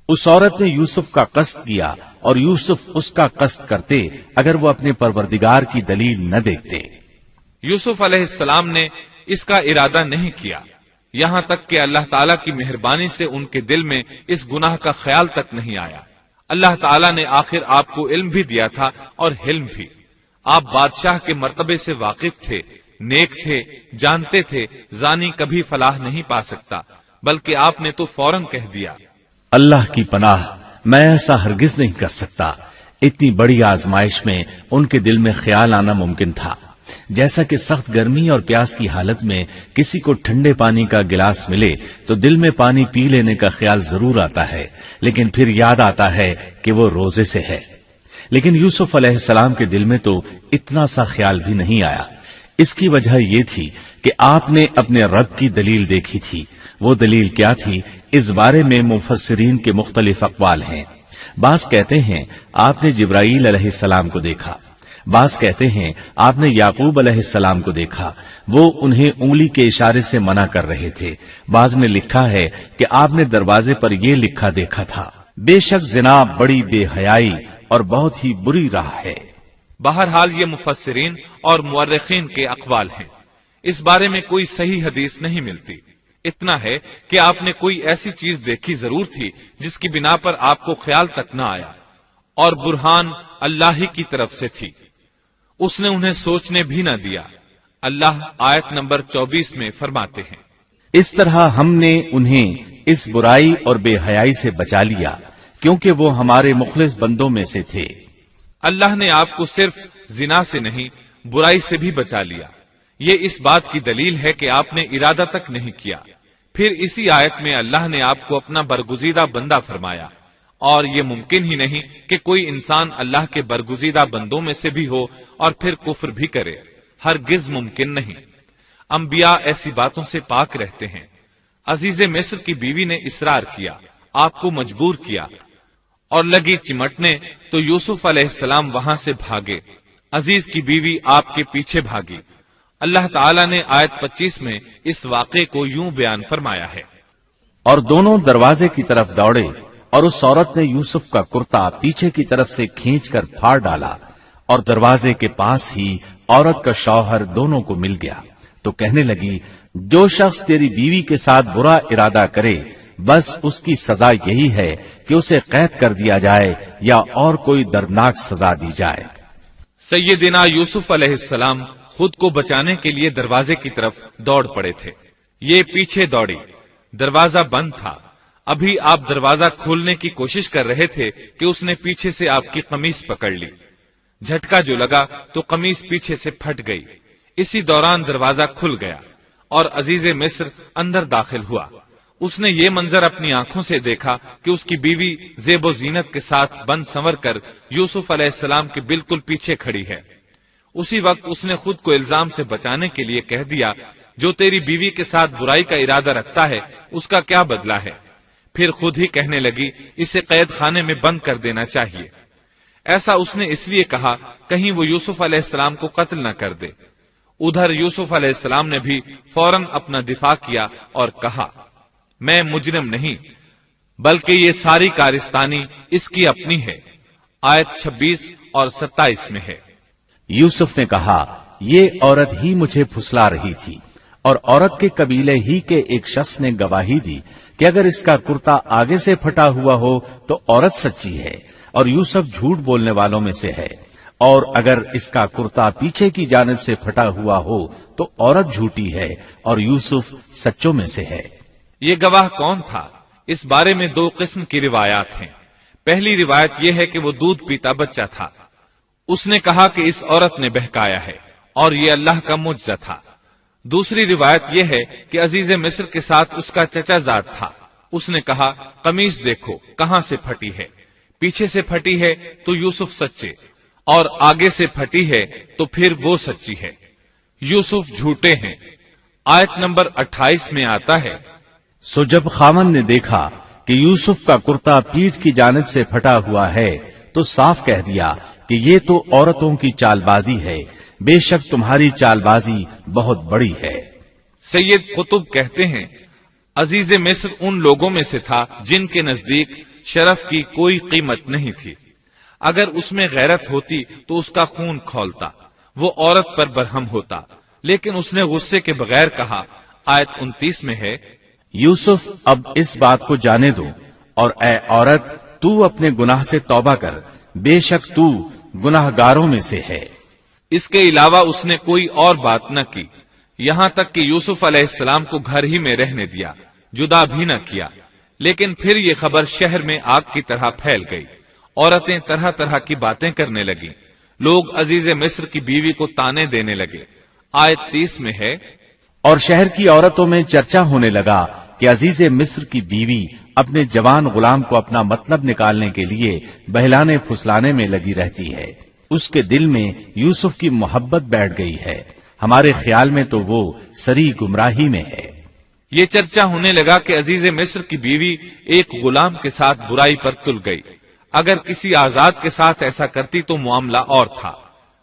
اس عورت نے یوسف کا قصد کیا اور یوسف اس کا قصد کرتے اگر وہ اپنے پروردگار کی دلیل نہ دیکھتے. یوسف علیہ السلام نے اس کا ارادہ نہیں کیا، یہاں تک کہ اللہ تعالیٰ کی مہربانی سے ان کے دل میں اس گناہ کا خیال تک نہیں آیا. اللہ تعالیٰ نے آخر آپ کو علم بھی دیا تھا اور حلم بھی. آپ بادشاہ کے مرتبے سے واقف تھے، نیک تھے، جانتے تھے زانی کبھی فلاح نہیں پا سکتا، بلکہ آپ نے تو فوراً کہہ دیا، اللہ کی پناہ، میں ایسا ہرگز نہیں کر سکتا. اتنی بڑی آزمائش میں ان کے دل میں خیال آنا ممکن تھا. جیسا کہ سخت گرمی اور پیاس کی حالت میں کسی کو ٹھنڈے پانی کا گلاس ملے تو دل میں پانی پی لینے کا خیال ضرور آتا ہے، لیکن پھر یاد آتا ہے کہ وہ روزے سے ہے. لیکن یوسف علیہ السلام کے دل میں تو اتنا سا خیال بھی نہیں آیا. اس کی وجہ یہ تھی کہ آپ نے اپنے رب کی دلیل دیکھی تھی. وہ دلیل کیا تھی، اس بارے میں مفسرین کے مختلف اقوال ہیں. بعض کہتے ہیں آپ نے جبرائیل علیہ السلام کو دیکھا، بعض کہتے ہیں آپ نے یعقوب علیہ السلام کو دیکھا، وہ انہیں انگلی کے اشارے سے منع کر رہے تھے. بعض نے لکھا ہے کہ آپ نے دروازے پر یہ لکھا دیکھا تھا، بے شک زنا بڑی بے حیائی اور بہت ہی بری راہ ہے. بہرحال یہ مفسرین اور مورخین کے اقوال ہیں. اس بارے میں کوئی صحیح حدیث نہیں ملتی. اتنا ہے کہ آپ نے کوئی ایسی چیز دیکھی ضرور تھی جس کی بنا پر آپ کو خیال تک نہ آیا، اور برہان اللہ ہی کی طرف سے تھی. اس نے انہیں سوچنے بھی نہ دیا. اللہ آیت نمبر 24 میں فرماتے ہیں، اس طرح ہم نے انہیں اس برائی اور بے حیائی سے بچا لیا کیونکہ وہ ہمارے مخلص بندوں میں سے تھے. اللہ نے آپ کو صرف زنا سے نہیں برائی سے بھی بچا لیا. یہ اس بات کی دلیل ہے کہ آپ نے ارادہ تک نہیں کیا. پھر اسی آیت میں اللہ نے آپ کو اپنا برگزیدہ بندہ فرمایا اور یہ ممکن ہی نہیں کہ کوئی انسان اللہ کے برگزیدہ بندوں میں سے بھی ہو اور پھر کفر بھی کرے، ہرگز ممکن نہیں۔ انبیاء ایسی باتوں سے پاک رہتے ہیں۔ عزیز مصر کی بیوی نے اصرار کیا، آپ کو مجبور کیا اور لگی چمٹنے تو یوسف علیہ السلام وہاں سے بھاگے۔ عزیز کی بیوی آپ کے پیچھے بھاگی۔ اللہ تعالیٰ نے آیت 25 میں اس واقعے کو یوں بیان فرمایا ہے، اور دونوں دروازے کی طرف دوڑے، اور اس عورت نے یوسف کا کرتا پیچھے کی طرف سے کھینچ کر پھاڑ ڈالا، اور دروازے کے پاس ہی عورت کا شوہر دونوں کو مل گیا، تو کہنے لگی، جو شخص تیری بیوی کے ساتھ برا ارادہ کرے بس اس کی سزا یہی ہے کہ اسے قید کر دیا جائے یا اور کوئی دردناک سزا دی جائے۔ سیدنا یوسف علیہ السلام خود کو بچانے کے لیے دروازے کی طرف دوڑ پڑے تھے، یہ پیچھے دوڑی، دروازہ بند تھا۔ ابھی آپ دروازہ کھولنے کی کوشش کر رہے تھے کہ اس نے پیچھے سے آپ کی قمیص پکڑ لی، جھٹکا جو لگا تو قمیص پیچھے سے پھٹ گئی۔ اسی دوران دروازہ کھل گیا اور عزیز مصر اندر داخل ہوا۔ اس نے یہ منظر اپنی آنکھوں سے دیکھا کہ اس کی بیوی زیب و زینت کے ساتھ بن سنور کر یوسف علیہ السلام کے بالکل پیچھے کھڑی ہے۔ اسی وقت اس نے خود کو الزام سے بچانے کے لیے کہہ دیا، جو تیری بیوی کے ساتھ برائی کا ارادہ رکھتا ہے اس کا کیا بدلہ ہے؟ پھر خود ہی کہنے لگی، اسے قید خانے میں بند کر دینا چاہیے۔ ایسا اس نے اس لیے کہا کہیں وہ یوسف علیہ السلام کو قتل نہ کر دے۔ ادھر یوسف علیہ السلام نے بھی فوراً اپنا دفاع کیا اور کہا، میں مجرم نہیں بلکہ یہ ساری کارستانی اس کی اپنی ہے۔ آیت 26 اور 27 میں ہے۔ یوسف نے کہا، یہ عورت ہی مجھے پھسلا رہی تھی، اور عورت کے قبیلے ہی کے ایک شخص نے گواہی دی کہ اگر اس کا کرتا آگے سے پھٹا ہوا ہو تو عورت سچی ہے اور یوسف جھوٹ بولنے والوں میں سے ہے، اور اگر اس کا کرتا پیچھے کی جانب سے پھٹا ہوا ہو تو عورت جھوٹی ہے اور یوسف سچوں میں سے ہے۔ یہ گواہ کون تھا؟ اس بارے میں دو قسم کی روایات ہیں۔ پہلی روایت یہ ہے کہ وہ دودھ پیتا بچہ تھا، اس نے کہا کہ اس عورت نے بہکایا ہے اور یہ اللہ کا معجزہ تھا۔ دوسری روایت یہ ہے کہ عزیز مصر کے ساتھ اس کا چچا زاد تھا، اس نے کہا، قمیص دیکھو کہاں سے پھٹی ہے، پیچھے سے پھٹی ہے تو یوسف سچے، اور آگے سے پھٹی ہے تو پھر وہ سچی ہے، یوسف جھوٹے ہیں۔ آیت نمبر 28 میں آتا ہے، سو جب خاوند نے دیکھا کہ یوسف کا کرتا پیٹھ کی جانب سے پھٹا ہوا ہے تو صاف کہہ دیا کہ یہ تو عورتوں کی چال بازی ہے، بے شک تمہاری چال بازی بہت بڑی ہے۔ سید قطب کہتے ہیں، عزیز مصر ان لوگوں میں سے تھا جن کے نزدیک شرف کی کوئی قیمت نہیں تھی۔ اگر اس میں غیرت ہوتی تو اس کا خون کھولتا، وہ عورت پر برہم ہوتا، لیکن اس نے غصے کے بغیر کہا۔ آیت 29 میں ہے، یوسف اب اس بات کو جانے دو، اور اے عورت تو اپنے گناہ سے توبہ کر، بے شک تو گناہ گاروں میں سے ہے۔ اس کے علاوہ اس نے کوئی اور بات نہ کی، یہاں تک کہ یوسف علیہ السلام کو گھر ہی میں رہنے دیا، جدا بھی نہ کیا۔ لیکن پھر یہ خبر شہر میں آگ کی طرح پھیل گئی، عورتیں طرح طرح کی باتیں کرنے لگیں، لوگ عزیز مصر کی بیوی کو تانے دینے لگے۔ آیت 30 میں ہے، اور شہر کی عورتوں میں چرچا ہونے لگا کہ عزیز مصر کی بیوی اپنے جوان غلام کو اپنا مطلب نکالنے کے لیے بہلانے پھسلانے میں لگی رہتی ہے، اس کے دل میں یوسف کی محبت بیٹھ گئی ہے، ہمارے خیال میں تو وہ سری گمراہی میں ہے۔ یہ چرچا ہونے لگا کہ عزیز مصر کی بیوی ایک غلام کے ساتھ برائی پر تل گئی، اگر کسی آزاد کے ساتھ ایسا کرتی تو معاملہ اور تھا،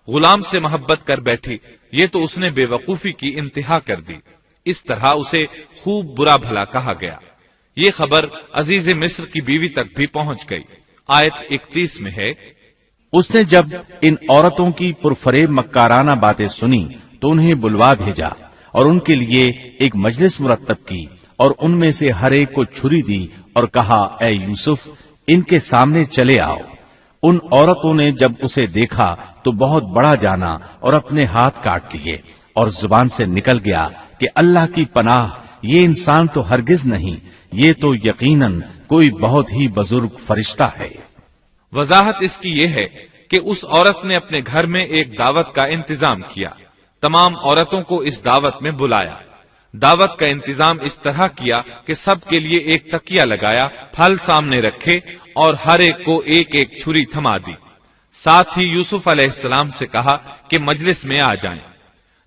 غلام سے محبت کر بیٹھی، یہ تو اس نے بے وقوفی کی انتہا کر دی۔ اس طرح اسے خوب برا بھلا کہا گیا۔ یہ خبر عزیز مصر کی بیوی تک بھی پہنچ گئی۔ آیت 31 میں ہے، اس نے جب ان عورتوں کی پرفریب مکارانہ باتیں سنی تو انہیں بلوا بھیجا اور ان کے لیے ایک مجلس مرتب کی، اور ان میں سے ہر ایک کو چھری دی اور کہا، اے یوسف ان کے سامنے چلے آؤ۔ ان عورتوں نے جب اسے دیکھا تو بہت بڑا جانا اور اپنے ہاتھ کاٹ لیے، اور زبان سے نکل گیا کہ اللہ کی پناہ، یہ انسان تو ہرگز نہیں، یہ تو یقیناً کوئی بہت ہی بزرگ فرشتہ ہے۔ وضاحت اس کی یہ ہے کہ اس عورت نے اپنے گھر میں ایک دعوت کا انتظام کیا، تمام عورتوں کو اس دعوت میں بلایا۔ دعوت کا انتظام اس طرح کیا کہ سب کے لیے ایک تکیہ لگایا، پھل سامنے رکھے اور ہر ایک کو ایک ایک چھری تھما دی۔ ساتھ ہی یوسف علیہ السلام سے کہا کہ مجلس میں آ جائیں۔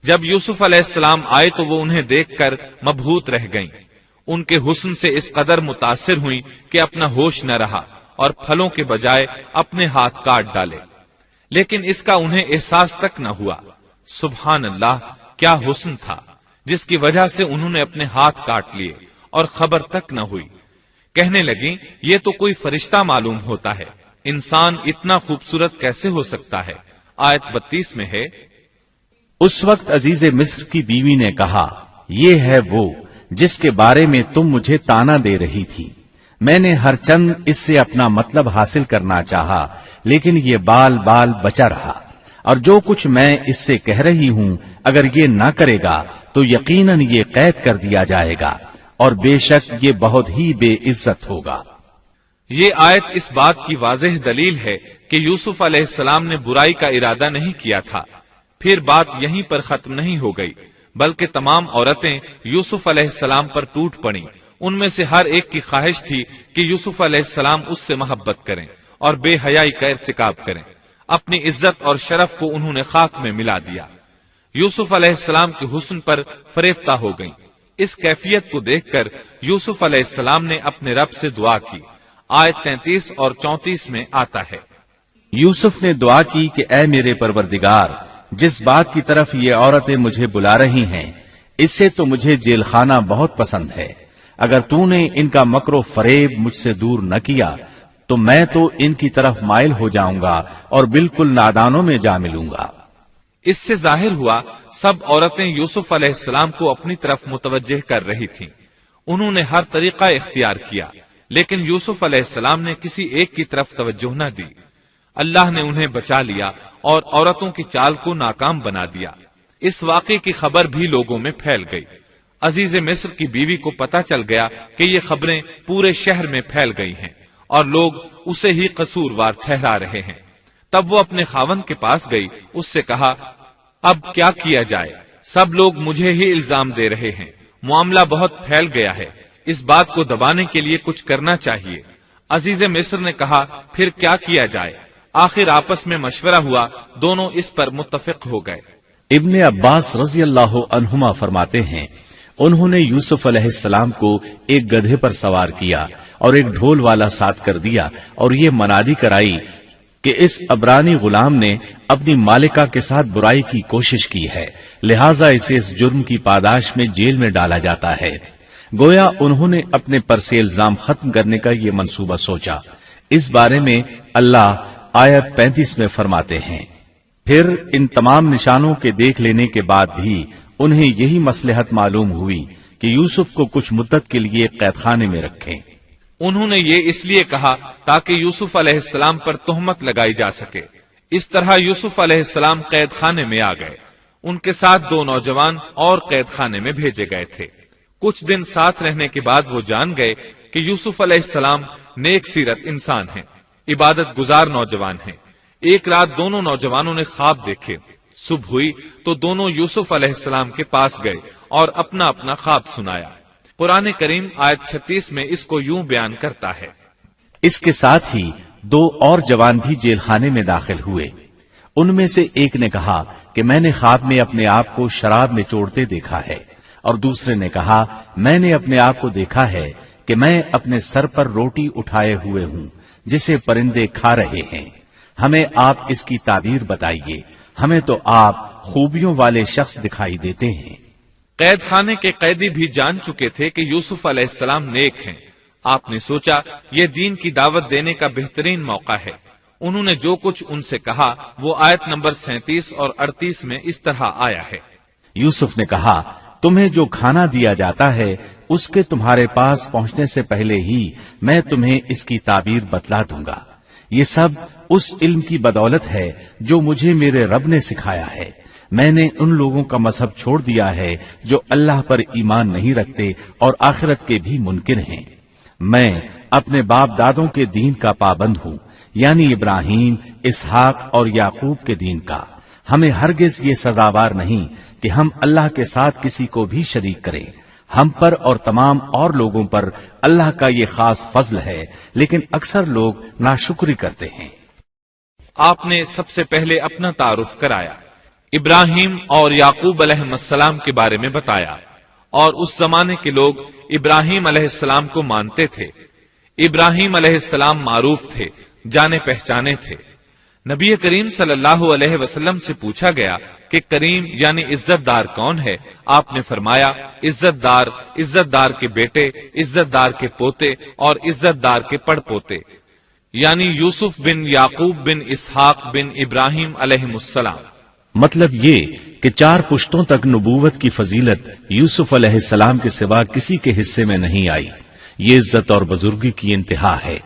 جب یوسف علیہ السلام آئے تو وہ انہیں دیکھ کر مبہوت رہ گئیں۔ ان کے حسن سے اس قدر متاثر ہوئی کہ اپنا ہوش نہ رہا اور پھلوں کے بجائے اپنے ہاتھ کاٹ ڈالے، لیکن اس کا انہیں احساس تک نہ ہوا۔ سبحان اللہ، کیا حسن تھا جس کی وجہ سے انہوں نے اپنے ہاتھ کاٹ لیے اور خبر تک نہ ہوئی۔ کہنے لگیں یہ تو کوئی فرشتہ معلوم ہوتا ہے، انسان اتنا خوبصورت کیسے ہو سکتا ہے۔ آیت 32 میں ہے، اس وقت عزیز مصر کی بیوی نے کہا، یہ ہے وہ جس کے بارے میں تم مجھے تانا دے رہی تھی۔ میں نے ہر چند اس سے اپنا مطلب حاصل کرنا چاہا، لیکن یہ بال بال بچا رہا، اور جو کچھ میں اس سے کہہ رہی ہوں اگر یہ نہ کرے گا تو یقیناً یہ قید کر دیا جائے گا، اور بے شک یہ بہت ہی بے عزت ہوگا۔ یہ آیت اس بات کی واضح دلیل ہے کہ یوسف علیہ السلام نے برائی کا ارادہ نہیں کیا تھا۔ پھر بات یہیں پر ختم نہیں ہو گئی، بلکہ تمام عورتیں یوسف علیہ السلام پر ٹوٹ پڑیں۔ ان میں سے ہر ایک کی خواہش تھی کہ یوسف علیہ السلام اس سے محبت کریں اور بے حیائی کا ارتکاب کریں۔ اپنی عزت اور شرف کو انہوں نے خاک میں ملا دیا۔ یوسف علیہ السلام کے حسن پر فریفتہ ہو گئیں۔ اس کیفیت کو دیکھ کر یوسف علیہ السلام نے اپنے رب سے دعا کی۔ آیت 33 اور 34 میں آتا ہے، یوسف نے دعا کی کہ اے میرے پروردگار، جس بات کی طرف یہ عورتیں مجھے بلا رہی ہیں اس سے تو مجھے جیل خانہ بہت پسند ہے۔ اگر تو نے ان کا مکر و فریب مجھ سے دور نہ کیا تو میں تو ان کی طرف مائل ہو جاؤں گا اور بالکل نادانوں میں جا ملوں گا۔ اس سے ظاہر ہوا سب عورتیں یوسف علیہ السلام کو اپنی طرف متوجہ کر رہی تھیں۔ انہوں نے ہر طریقہ اختیار کیا، لیکن یوسف علیہ السلام نے کسی ایک کی طرف توجہ نہ دی۔ اللہ نے انہیں بچا لیا اور عورتوں کی چال کو ناکام بنا دیا۔ اس واقعے کی خبر بھی لوگوں میں پھیل گئی۔ عزیز مصر کی بیوی کو پتہ چل گیا کہ یہ خبریں پورے شہر میں پھیل گئی ہیں اور لوگ اسے ہی قصوروار ٹھہرا رہے ہیں۔ تب وہ اپنے خاوند کے پاس گئی، اس سے کہا، اب کیا کیا جائے؟ سب لوگ مجھے ہی الزام دے رہے ہیں، معاملہ بہت پھیل گیا ہے، اس بات کو دبانے کے لیے کچھ کرنا چاہیے۔ عزیز مصر نے کہا، پھر کیا کیا جائے؟ آخر آپس میں مشورہ ہوا، دونوں اس پر متفق ہو گئے۔ ابن عباس رضی اللہ عنہما فرماتے ہیں، انہوں نے یوسف علیہ السلام کو ایک گدھے پر سوار کیا اور ایک ڈھول والا ساتھ کر دیا اور یہ منادی کرائی کہ اس عبرانی غلام نے اپنی مالکہ کے ساتھ برائی کی کوشش کی ہے، لہٰذا اسے اس جرم کی پاداش میں جیل میں ڈالا جاتا ہے۔ گویا انہوں نے اپنے پر سے الزام ختم کرنے کا یہ منصوبہ سوچا۔ اس بارے میں اللہ آیت 35 میں فرماتے ہیں، پھر ان تمام نشانوں کے دیکھ لینے کے بعد بھی انہیں یہی مصلحت معلوم ہوئی کہ یوسف کو کچھ مدت کے لیے قید خانے میں رکھیں۔ انہوں نے یہ اس لیے کہا تاکہ یوسف علیہ السلام پر تہمت لگائی جا سکے۔ اس طرح یوسف علیہ السلام قید خانے میں آ گئے۔ ان کے ساتھ 2 نوجوان اور قید خانے میں بھیجے گئے تھے۔ کچھ دن ساتھ رہنے کے بعد وہ جان گئے کہ یوسف علیہ السلام نیک سیرت انسان ہیں، عبادت گزار نوجوان ہیں۔ ایک رات دونوں نوجوانوں نے خواب دیکھے۔ صبح ہوئی تو دونوں یوسف علیہ السلام کے پاس گئے اور اپنا اپنا خواب سنایا۔ قرآن کریم آیت 36 میں اس کو یوں بیان کرتا ہے، اس کے ساتھ ہی 2 اور جوان بھی جیل خانے میں داخل ہوئے۔ ان میں سے ایک نے کہا کہ میں نے خواب میں اپنے آپ کو شراب میں چوڑتے دیکھا ہے، اور دوسرے نے کہا میں نے اپنے آپ کو دیکھا ہے کہ میں اپنے سر پر روٹی اٹھائے ہوئے ہوں جسے پرندے کھا رہے ہیں۔ ہمیں آپ اس کی تعبیر بتائیے، ہمیں تو آپ خوبیوں والے شخص دکھائی دیتے ہیں۔ قید خانے کے قیدی بھی جان چکے تھے کہ یوسف علیہ السلام نیک ہیں۔ آپ نے سوچا یہ دین کی دعوت دینے کا بہترین موقع ہے۔ انہوں نے جو کچھ ان سے کہا وہ آیت نمبر 37 اور 38 میں اس طرح آیا ہے، یوسف نے کہا تمہیں جو کھانا دیا جاتا ہے اس کے تمہارے پاس پہنچنے سے پہلے ہی میں تمہیں اس کی تعبیر بتلا دوں گا۔ یہ سب اس علم کی بدولت ہے جو مجھے میرے رب نے سکھایا ہے۔ میں نے ان لوگوں کا مذہب چھوڑ دیا ہے جو اللہ پر ایمان نہیں رکھتے اور آخرت کے بھی منکر ہیں۔ میں اپنے باپ دادوں کے دین کا پابند ہوں، یعنی ابراہیم، اسحاق اور یعقوب کے دین کا۔ ہمیں ہرگز یہ سزاوار نہیں کہ ہم اللہ کے ساتھ کسی کو بھی شریک کریں. ہم پر اور تمام اور لوگوں پر اللہ کا یہ خاص فضل ہے، لیکن اکثر لوگ ناشکری کرتے ہیں. آپ نے سب سے پہلے اپنا تعارف کرایا، ابراہیم اور یعقوب علیہ السلام کے بارے میں بتایا، اور اس زمانے کے لوگ ابراہیم علیہ السلام کو مانتے تھے. ابراہیم علیہ السلام معروف تھے، جانے پہچانے تھے. نبی کریم صلی اللہ علیہ وسلم سے پوچھا گیا کہ کریم یعنی عزت دار کون ہے؟ آپ نے فرمایا عزت دار کے بیٹے، عزت دار کے پوتے اور عزت دار کے پڑ پوتے، یعنی یوسف بن یعقوب بن اسحاق بن ابراہیم علیہ السلام. مطلب یہ کہ 4 پشتوں تک نبوت کی فضیلت یوسف علیہ السلام کے سوا کسی کے حصے میں نہیں آئی. یہ عزت اور بزرگی کی انتہا ہے.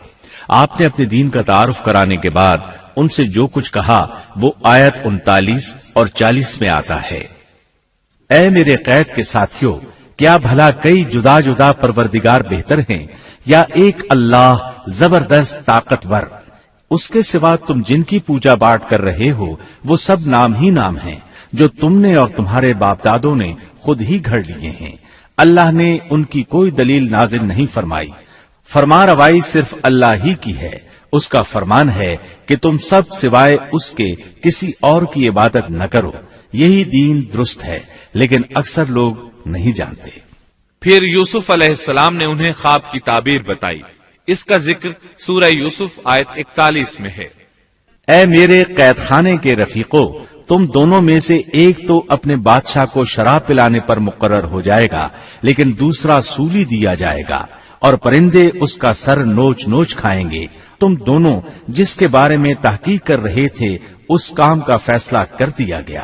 آپ نے اپنے دین کا تعارف کرانے کے بعد ان سے جو کچھ کہا وہ آیت 39 اور 40 میں آتا ہے. اے میرے قید کے ساتھیوں، کیا بھلا کئی جدا جدا پروردگار بہتر ہیں یا ایک اللہ زبردست طاقتور؟ اس کے سوا تم جن کی پوجا باٹ کر رہے ہو وہ سب نام ہی نام ہیں جو تم نے اور تمہارے باپ دادوں نے خود ہی گھڑ لیے ہیں. اللہ نے ان کی کوئی دلیل نازل نہیں فرمائی. فرما روائی صرف اللہ ہی کی ہے. اس کا فرمان ہے کہ تم سب سوائے اس کے کسی اور کی عبادت نہ کرو. یہی دین درست ہے، لیکن اکثر لوگ نہیں جانتے. پھر یوسف علیہ السلام نے انہیں خواب کی تعبیر بتائی. اس کا ذکر سورہ یوسف آیت 41 میں ہے. اے میرے قید خانے کے رفیقو، تم دونوں میں سے ایک تو اپنے بادشاہ کو شراب پلانے پر مقرر ہو جائے گا، لیکن دوسرا سولی دیا جائے گا اور پرندے اس کا سر نوچ نوچ کھائیں گے. تم دونوں جس کے بارے میں تحقیق کر رہے تھے اس کام کا فیصلہ کر دیا گیا.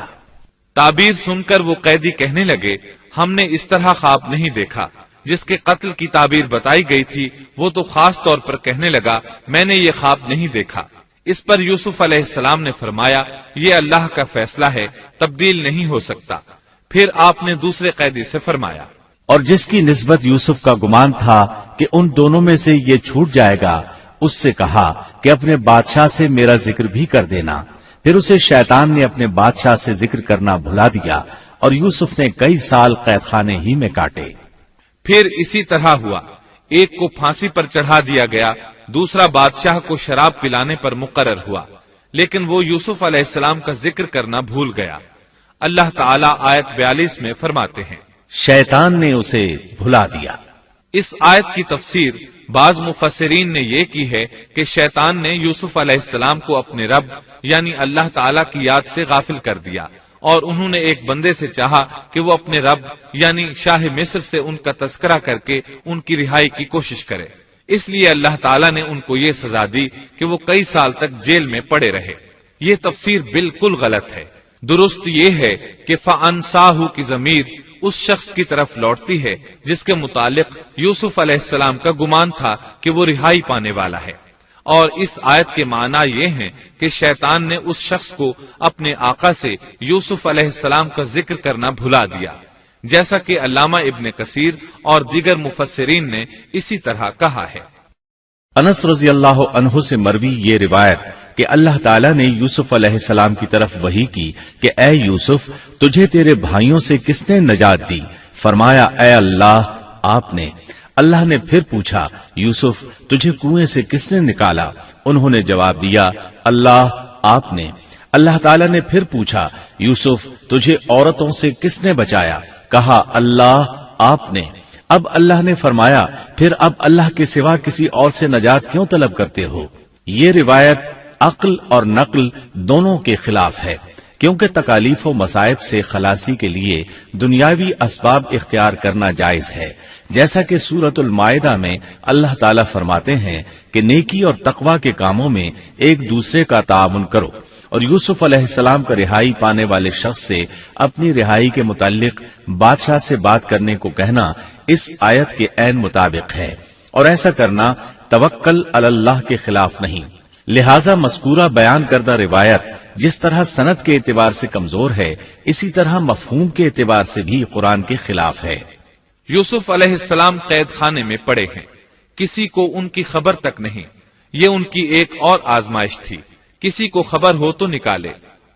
تعبیر سن کر وہ قیدی کہنے لگے ہم نے اس طرح خواب نہیں دیکھا. جس کے قتل کی تعبیر بتائی گئی تھی وہ تو خاص طور پر کہنے لگا میں نے یہ خواب نہیں دیکھا. اس پر یوسف علیہ السلام نے فرمایا یہ اللہ کا فیصلہ ہے، تبدیل نہیں ہو سکتا. پھر آپ نے دوسرے قیدی سے فرمایا اور جس کی نسبت یوسف کا گمان تھا کہ ان دونوں میں سے یہ چھوٹ جائے گا، اس سے کہا کہ اپنے بادشاہ سے میرا ذکر بھی کر دینا. پھر اسے شیطان نے اپنے بادشاہ سے ذکر کرنا بھلا دیا اور یوسف نے کئی سال قید خانے ہی میں کاٹے. پھر اسی طرح ہوا. ایک کو پھانسی پر چڑھا دیا گیا، دوسرا بادشاہ کو شراب پلانے پر مقرر ہوا، لیکن وہ یوسف علیہ السلام کا ذکر کرنا بھول گیا. اللہ تعالیٰ آیت 42 میں فرماتے ہیں شیطان نے اسے بھلا دیا. اس آیت کی تفسیر بعض مفسرین نے یہ کی ہے کہ شیطان نے یوسف علیہ السلام کو اپنے رب یعنی اللہ تعالیٰ کی یاد سے غافل کر دیا، اور انہوں نے ایک بندے سے چاہا کہ وہ اپنے رب یعنی شاہ مصر سے ان کا تذکرہ کر کے ان کی رہائی کی کوشش کرے. اس لیے اللہ تعالیٰ نے ان کو یہ سزا دی کہ وہ کئی سال تک جیل میں پڑے رہے. یہ تفسیر بالکل غلط ہے. درست یہ ہے کہ فَأَنْسَاهُ کی ضمیر اس شخص کی طرف لوٹتی ہے جس کے متعلق یوسف علیہ السلام کا گمان تھا کہ وہ رہائی پانے والا ہے. اور اس آیت کے معنی یہ ہیں کہ شیطان نے اس شخص کو اپنے آقا سے یوسف علیہ السلام کا ذکر کرنا بھلا دیا، جیسا کہ علامہ ابن کثیر اور دیگر مفسرین نے اسی طرح کہا ہے. انس رضی اللہ عنہ سے مروی یہ روایت کہ اللہ تعالیٰ نے یوسف علیہ السلام کی طرف وحی کی کہ اے یوسف تجھے تیرے بھائیوں سے کس نے نجات دی؟ فرمایا اے اللہ آپ نے. اللہ نے پھر پوچھا یوسف تجھے کنویں سے کس نے نکالا؟ انہوں نے جواب دیا اللہ آپ نے. اللہ تعالیٰ نے پھر پوچھا یوسف تجھے عورتوں سے کس نے بچایا؟ کہا اللہ آپ نے. اب اللہ نے فرمایا پھر اب اللہ کے سوا کسی اور سے نجات کیوں طلب کرتے ہو؟ یہ روایت عقل اور نقل دونوں کے خلاف ہے، کیونکہ تکالیف و مصائب سے خلاصی کے لیے دنیاوی اسباب اختیار کرنا جائز ہے، جیسا کہ سورۃ المائدہ میں اللہ تعالیٰ فرماتے ہیں کہ نیکی اور تقوی کے کاموں میں ایک دوسرے کا تعاون کرو. اور یوسف علیہ السلام کا رہائی پانے والے شخص سے اپنی رہائی کے متعلق بادشاہ سے بات کرنے کو کہنا اس آیت کے عین مطابق ہے، اور ایسا کرنا توکل علی اللہ کے خلاف نہیں. لہذا مذکورہ بیان کردہ روایت جس طرح سند کے اعتبار سے کمزور ہے، اسی طرح مفہوم کے اعتبار سے بھی قرآن کے خلاف ہے. یوسف علیہ السلام قید خانے میں پڑے ہیں، کسی کو ان کی خبر تک نہیں. یہ ان کی ایک اور آزمائش تھی، کسی کو خبر ہو تو نکالے.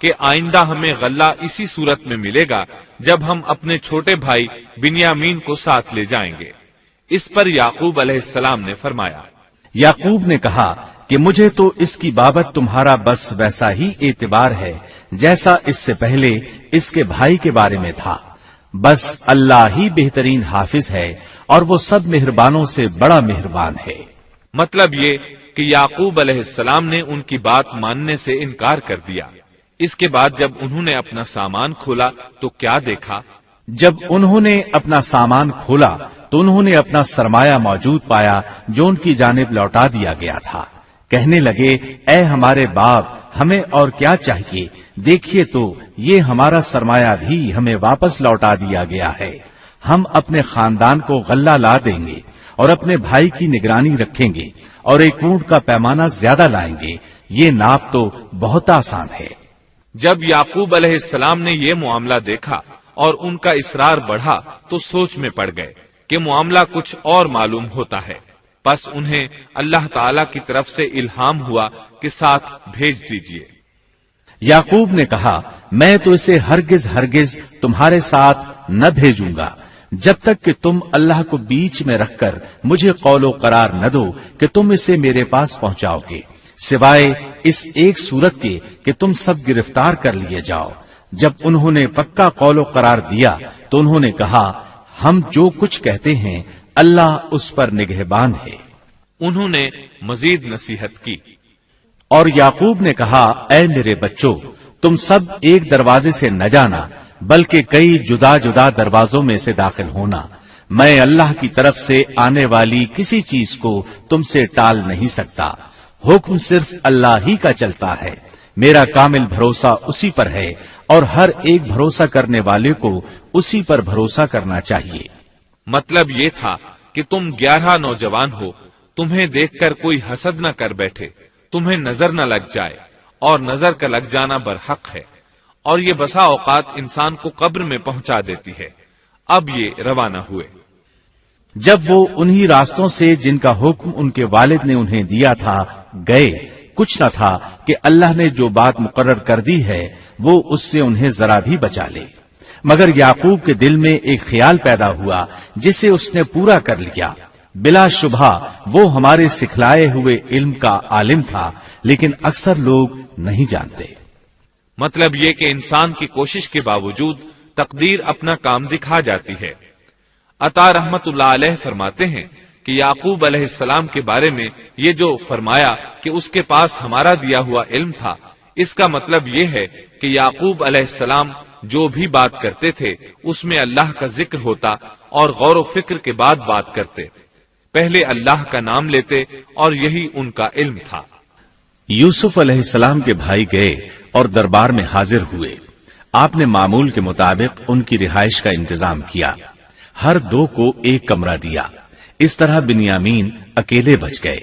کہ آئندہ ہمیں غلہ اسی صورت میں ملے گا جب ہم اپنے چھوٹے بھائی بنیامین کو ساتھ لے جائیں گے۔ اس پر یعقوب علیہ السلام نے فرمایا، یعقوب نے کہا کہ مجھے تو اس کی بابت تمہارا بس ویسا ہی اعتبار ہے جیسا اس سے پہلے اس کے بھائی کے بارے میں تھا، بس اللہ ہی بہترین حافظ ہے اور وہ سب مہربانوں سے بڑا مہربان ہے۔ مطلب یہ کہ یعقوب علیہ السلام نے ان کی بات ماننے سے انکار کر دیا۔ اس کے بعد جب انہوں نے اپنا سامان کھولا تو کیا دیکھا؟ جب انہوں نے اپنا سامان کھولا تو انہوں نے اپنا سرمایہ موجود پایا جو ان کی جانب لوٹا دیا گیا تھا۔ کہنے لگے، اے ہمارے باپ، ہمیں اور کیا چاہیے؟ دیکھیے تو یہ ہمارا سرمایہ بھی ہمیں واپس لوٹا دیا گیا ہے۔ ہم اپنے خاندان کو غلہ لا دیں گے اور اپنے بھائی کی نگرانی رکھیں گے اور ایک اونٹ کا پیمانہ زیادہ لائیں گے، یہ ناپ تو بہت آسان ہے۔ جب یعقوب علیہ السلام نے یہ معاملہ دیکھا اور ان کا اصرار بڑھا تو سوچ میں پڑ گئے کہ معاملہ کچھ اور معلوم ہوتا ہے۔ پس انہیں اللہ تعالی کی طرف سے الہام ہوا کہ ساتھ بھیج دیجیے۔ یعقوب نے کہا، میں تو اسے ہرگز ہرگز تمہارے ساتھ نہ بھیجوں گا جب تک کہ تم اللہ کو بیچ میں رکھ کر مجھے قول و قرار نہ دو کہ تم اسے میرے پاس پہنچاؤ گے، سوائے اس ایک صورت کے کہ تم سب گرفتار کر لیے جاؤ۔ جب انہوں نے پکا قول و قرار دیا تو انہوں نے کہا، ہم جو کچھ کہتے ہیں اللہ اس پر نگہبان ہے۔ انہوں نے مزید نصیحت کی، اور یعقوب نے کہا، اے میرے بچوں، تم سب ایک دروازے سے نہ جانا بلکہ کئی جدا جدا دروازوں میں سے داخل ہونا۔ میں اللہ کی طرف سے آنے والی کسی چیز کو تم سے ٹال نہیں سکتا، حکم صرف اللہ ہی کا چلتا ہے۔ میرا کامل بھروسہ اسی پر ہے اور ہر ایک بھروسہ کرنے والے کو اسی پر بھروسہ کرنا چاہیے۔ مطلب یہ تھا کہ تم 11 نوجوان ہو، تمہیں دیکھ کر کوئی حسد نہ کر بیٹھے، تمہیں نظر نہ لگ جائے، اور نظر کا لگ جانا برحق ہے، اور یہ بسا اوقات انسان کو قبر میں پہنچا دیتی ہے۔ اب یہ روانہ ہوئے۔ جب وہ انہی راستوں سے جن کا حکم ان کے والد نے انہیں دیا تھا گئے، کچھ نہ تھا کہ اللہ نے جو بات مقرر کر دی ہے وہ اس سے انہیں ذرا بھی بچا لے، مگر یعقوب کے دل میں ایک خیال پیدا ہوا جسے اس نے پورا کر لیا۔ بلا شبہ وہ ہمارے سکھلائے ہوئے علم کا عالم تھا، لیکن اکثر لوگ نہیں جانتے۔ مطلب یہ کہ انسان کی کوشش کے باوجود تقدیر اپنا کام دکھا جاتی ہے۔ عطا رحمت اللہ علیہ فرماتے ہیں کہ یعقوب علیہ السلام کے بارے میں یہ جو فرمایا کہ اس کے پاس ہمارا دیا ہوا علم تھا، اس کا مطلب یہ ہے کہ یعقوب علیہ السلام جو بھی بات کرتے تھے اس میں اللہ کا ذکر ہوتا اور غور و فکر کے بعد بات کرتے، پہلے اللہ کا نام لیتے، اور یہی ان کا علم تھا۔ یوسف علیہ السلام کے بھائی گئے اور دربار میں حاضر ہوئے۔ آپ نے معمول کے مطابق ان کی رہائش کا انتظام کیا، ہر دو کو ایک کمرہ دیا۔ اس طرح بنیامین اکیلے بچ گئے۔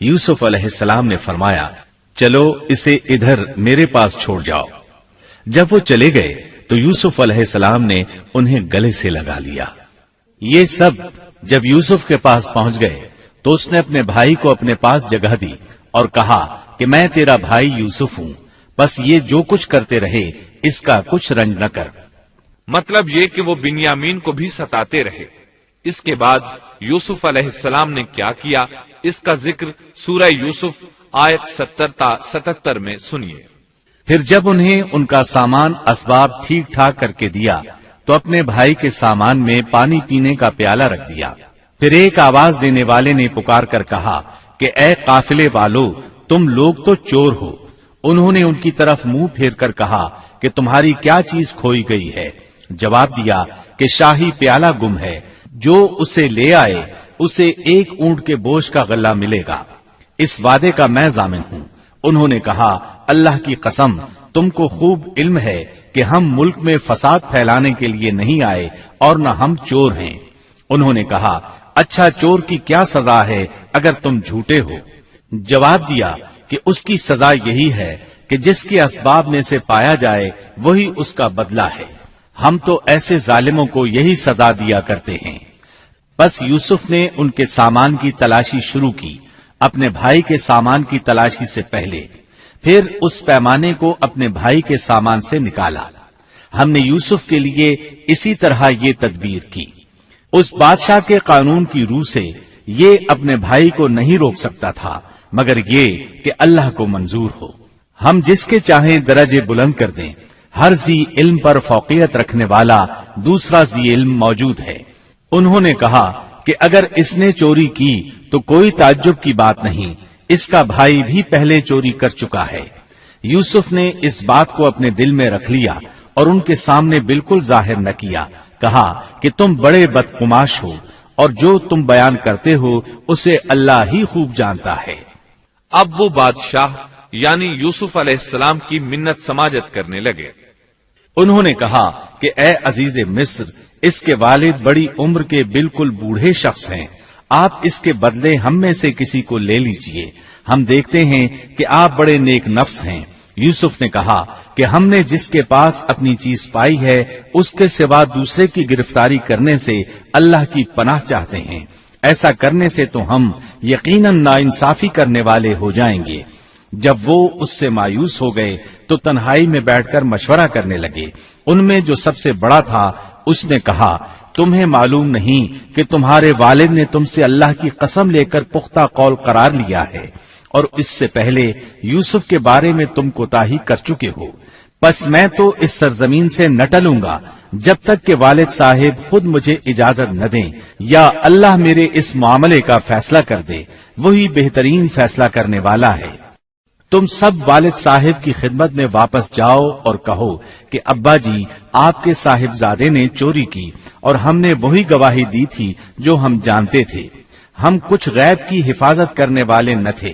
یوسف علیہ السلام نے فرمایا، چلو اسے ادھر میرے پاس چھوڑ جاؤ۔ جب وہ چلے گئے تو یوسف علیہ السلام نے انہیں گلے سے لگا لیا۔ یہ سب جب یوسف کے پاس پہنچ گئے تو اس نے اپنے بھائی کو اپنے پاس جگہ دی اور کہا کہ میں تیرا بھائی یوسف ہوں، بس یہ جو کچھ کرتے رہے اس کا کچھ رنج نہ کر۔ مطلب یہ کہ وہ بنیامین کو بھی ستاتے رہے۔ اس کے بعد یوسف علیہ السلام نے کیا کیا، اس کا ذکر سورہ یوسف آیت 70 تا 77 میں سنیے۔ پھر جب انہیں ان کا سامان اسباب ٹھیک ٹھاک کر کے دیا تو اپنے بھائی کے سامان میں پانی پینے کا پیالہ رکھ دیا۔ پھر ایک آواز دینے والے نے پکار کر کہا کہ اے قافلے والو، تم لوگ تو چور ہو۔ انہوں نے ان کی طرف منہ پھیر کر کہا کہ تمہاری کیا چیز کھوئی گئی ہے؟ جواب دیا کہ شاہی پیالہ گم ہے، جو اسے لے آئے اسے ایک اونٹ کے بوجھ کا غلہ ملے گا، اس وعدے کا میں ضامن ہوں۔ انہوں نے کہا، اللہ کی قسم، تم کو خوب علم ہے کہ ہم ملک میں فساد پھیلانے کے لیے نہیں آئے اور نہ ہم چور ہیں۔ انہوں نے کہا، اچھا چور کی کیا سزا ہے اگر تم جھوٹے ہو؟ جواب دیا کہ اس کی سزا یہی ہے کہ جس کے اسباب میں سے پایا جائے وہی اس کا بدلہ ہے۔ ہم تو ایسے ظالموں کو یہی سزا دیا کرتے ہیں۔ بس یوسف نے ان کے سامان کی تلاشی شروع کی، اپنے بھائی کے سامان کی تلاشی سے پہلے۔ پھر اس پیمانے کو اپنے بھائی کے سامان سے نکالا۔ ہم نے یوسف کے لیے اسی طرح یہ تدبیر کی۔ اس بادشاہ کے قانون کی روح سے یہ اپنے بھائی کو نہیں روک سکتا تھا مگر یہ کہ اللہ کو منظور ہو۔ ہم جس کے چاہیں درجے بلند کر دیں، ہر ذی علم پر فوقیت رکھنے والا دوسرا ذی علم موجود ہے۔ انہوں نے کہا کہ اگر اس نے چوری کی تو کوئی تعجب کی بات نہیں، اس کا بھائی بھی پہلے چوری کر چکا ہے۔ یوسف نے اس بات کو اپنے دل میں رکھ لیا اور ان کے سامنے بالکل ظاہر نہ کیا، کہا کہ تم بڑے بدقماش ہو اور جو تم بیان کرتے ہو اسے اللہ ہی خوب جانتا ہے۔ اب وہ بادشاہ یعنی یوسف علیہ السلام کی منت سماجت کرنے لگے۔ انہوں نے کہا کہ اے عزیز مصر، اس کے والد بڑی عمر کے بالکل بوڑھے شخص ہیں، آپ اس کے بدلے ہم میں سے کسی کو لے لیجئے، ہم دیکھتے ہیں کہ آپ بڑے نیک نفس ہیں۔ یوسف نے کہا کہ ہم نے جس کے پاس اپنی چیز پائی ہے اس کے سوا دوسرے کی گرفتاری کرنے سے اللہ کی پناہ چاہتے ہیں، ایسا کرنے سے تو ہم یقیناً ناانصافی کرنے والے ہو جائیں گے۔ جب وہ اس سے مایوس ہو گئے تو تنہائی میں بیٹھ کر مشورہ کرنے لگے۔ ان میں جو سب سے بڑا تھا اس نے کہا، تمہیں معلوم نہیں کہ تمہارے والد نے تم سے اللہ کی قسم لے کر پختہ قول قرار لیا ہے اور اس سے پہلے یوسف کے بارے میں تم کوتاہی کر چکے ہو، پس میں تو اس سرزمین سے نہ ٹلوں گا جب تک کہ والد صاحب خود مجھے اجازت نہ دیں یا اللہ میرے اس معاملے کا فیصلہ کر دے، وہی بہترین فیصلہ کرنے والا ہے۔ تم سب والد صاحب کی خدمت میں واپس جاؤ اور کہو کہ ابا جی، آپ کے صاحبزادے نے چوری کی اور ہم نے وہی گواہی دی تھی جو ہم جانتے تھے، ہم کچھ غیب کی حفاظت کرنے والے نہ تھے۔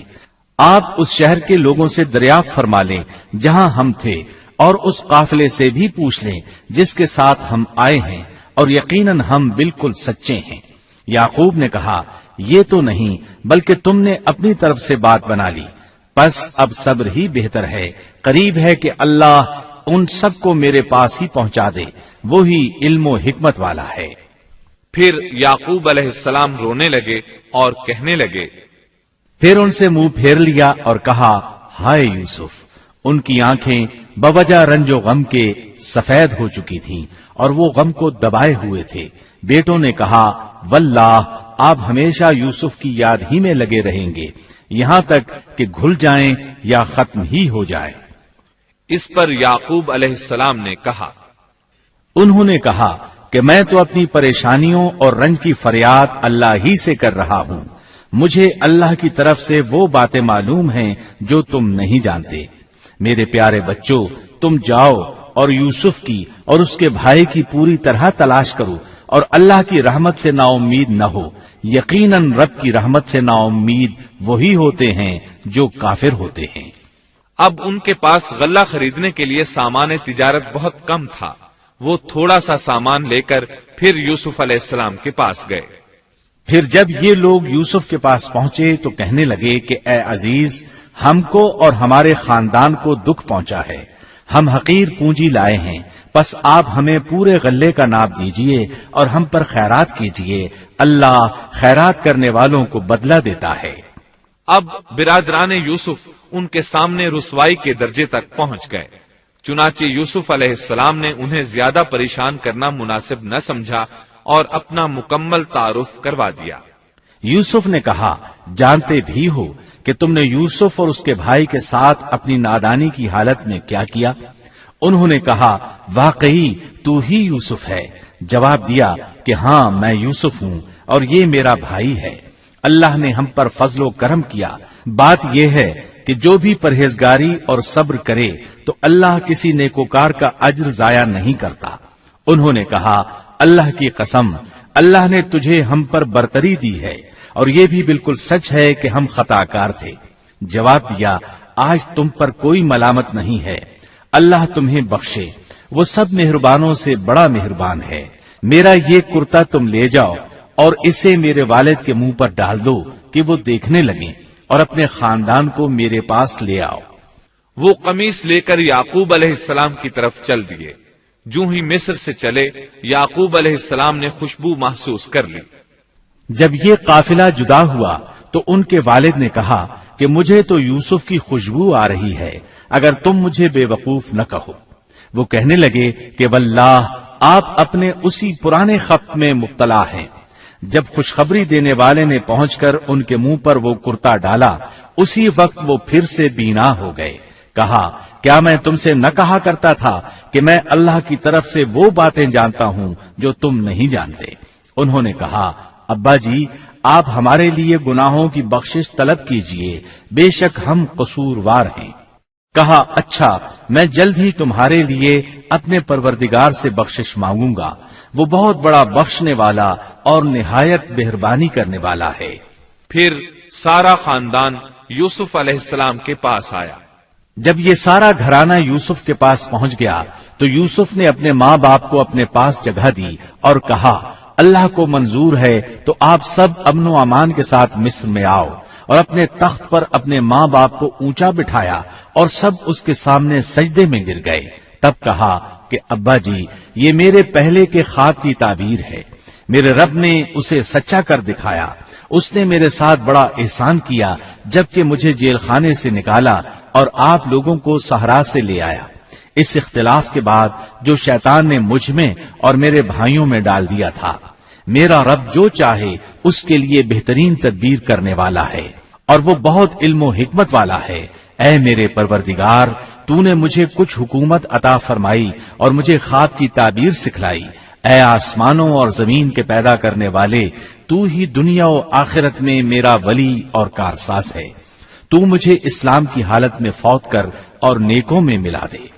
آپ اس شہر کے لوگوں سے دریافت فرما لیں جہاں ہم تھے اور اس قافلے سے بھی پوچھ لیں جس کے ساتھ ہم آئے ہیں، اور یقیناً ہم بالکل سچے ہیں۔ یعقوب نے کہا، یہ تو نہیں بلکہ تم نے اپنی طرف سے بات بنا لی، بس اب صبر ہی بہتر ہے، قریب ہے کہ اللہ ان سب کو میرے پاس ہی پہنچا دے، وہی علم و حکمت والا ہے۔ پھر یعقوب علیہ السلام رونے لگے اور کہنے لگے، پھر ان سے منہ پھیر لیا اور کہا، ہائے یوسف۔ ان کی آنکھیں بوجہ رنج و غم کے سفید ہو چکی تھیں اور وہ غم کو دبائے ہوئے تھے۔ بیٹوں نے کہا، واللہ آپ ہمیشہ یوسف کی یاد ہی میں لگے رہیں گے یہاں تک کہ گھل جائیں یا ختم ہی ہو جائیں۔ اس پر یعقوب علیہ السلام نے کہا، انہوں نے کہا کہ میں تو اپنی پریشانیوں اور رنج کی فریاد اللہ ہی سے کر رہا ہوں، مجھے اللہ کی طرف سے وہ باتیں معلوم ہیں جو تم نہیں جانتے۔ میرے پیارے بچوں، تم جاؤ اور یوسف کی اور اس کے بھائی کی پوری طرح تلاش کرو اور اللہ کی رحمت سے نا امید نہ ہو، یقیناً رب کی رحمت سے نا امید وہی ہوتے ہیں جو کافر ہوتے ہیں۔ اب ان کے پاس غلہ خریدنے کے لیے سامان تجارت بہت کم تھا، وہ تھوڑا سا سامان لے کر پھر یوسف علیہ السلام کے پاس گئے۔ پھر جب یہ لوگ یوسف کے پاس پہنچے تو کہنے لگے کہ اے عزیز، ہم کو اور ہمارے خاندان کو دکھ پہنچا ہے، ہم حقیر پونجی لائے ہیں، پس آپ ہمیں پورے غلے کا ناپ دیجئے اور ہم پر خیرات کیجئے، اللہ خیرات کرنے والوں کو بدلہ دیتا ہے۔ اب برادران یوسف ان کے سامنے رسوائی کے درجے تک پہنچ گئے، چنانچہ یوسف علیہ السلام نے انہیں زیادہ پریشان کرنا مناسب نہ سمجھا اور اپنا مکمل تعارف کروا دیا۔ یوسف نے کہا، جانتے بھی ہو کہ تم نے یوسف اور اس کے بھائی کے ساتھ اپنی نادانی کی حالت میں کیا کیا؟ انہوں نے کہا، واقعی تو ہی یوسف ہے۔ جواب دیا کہ ہاں میں یوسف ہوں اور یہ میرا بھائی ہے، اللہ نے ہم پر فضل و کرم کیا۔ بات یہ ہے کہ جو بھی پرہیزگاری اور صبر کرے تو اللہ کسی نیکوکار کا اجر ضائع نہیں کرتا۔ انہوں نے کہا، اللہ کی قسم، اللہ نے تجھے ہم پر برتری دی ہے اور یہ بھی بالکل سچ ہے کہ ہم خطا کار تھے۔ جواب دیا، آج تم پر کوئی ملامت نہیں ہے، اللہ تمہیں بخشے، وہ سب مہربانوں سے بڑا مہربان ہے۔ میرا یہ کرتا تم لے جاؤ اور اسے میرے والد کے منہ پر ڈال دو کہ وہ دیکھنے لگیں، اور اپنے خاندان کو میرے پاس لے آؤ۔ وہ قمیص لے کر یعقوب علیہ السلام کی طرف چل دیے۔ جو ہی مصر سے چلے، یعقوب علیہ السلام نے خوشبو محسوس کر لی۔ جب یہ قافلہ جدا ہوا تو ان کے والد نے کہا کہ مجھے تو یوسف کی خوشبو آ رہی ہے، اگر تم مجھے بے وقوف نہ کہو۔ وہ کہنے لگے کہ واللہ آپ اپنے اسی پرانے خط میں مبتلا ہیں۔ جب خوشخبری دینے والے نے پہنچ کر ان کے منہ پر وہ کرتا ڈالا، اسی وقت وہ پھر سے بینا ہو گئے۔ کہا کیا میں تم سے نہ کہا کرتا تھا کہ میں اللہ کی طرف سے وہ باتیں جانتا ہوں جو تم نہیں جانتے؟ انہوں نے کہا ابا جی آپ ہمارے لیے گناہوں کی بخشش طلب کیجئے، بے شک ہم قصوروار ہیں۔ کہا اچھا میں جلد ہی تمہارے لیے اپنے پروردگار سے بخشش مانگوں گا، وہ بہت بڑا بخشنے والا اور نہایت مہربانی کرنے والا ہے۔ پھر سارا خاندان یوسف علیہ السلام کے پاس آیا۔ جب یہ سارا گھرانہ یوسف کے پاس پہنچ گیا تو یوسف نے اپنے ماں باپ کو اپنے پاس جگہ دی اور کہا اللہ کو منظور ہے تو آپ سب امن و امان کے ساتھ مصر میں آؤ، اور اپنے تخت پر اپنے ماں باپ کو اونچا بٹھایا اور سب اس کے سامنے سجدے میں گر گئے۔ تب کہا کہ ابا جی یہ میرے پہلے کے خواب کی تعبیر ہے، میرے رب نے اسے سچا کر دکھایا، اس نے میرے ساتھ بڑا احسان کیا جبکہ مجھے جیل خانے سے نکالا اور آپ لوگوں کو صحرا سے لے آیا۔ اس اختلاف کے بعد جو شیطان نے مجھ میں اور میرے بھائیوں میں ڈال دیا تھا، میرا رب جو چاہے اس کے لیے بہترین تدبیر کرنے والا ہے اور وہ بہت علم و حکمت والا ہے۔ اے میرے پروردگار تو نے مجھے کچھ حکومت عطا فرمائی اور مجھے خواب کی تعبیر سکھلائی۔ اے آسمانوں اور زمین کے پیدا کرنے والے تو ہی دنیا و آخرت میں میرا ولی اور کارساز ہے۔ تو مجھے اسلام کی حالت میں فوت کر اور نیکوں میں ملا دے۔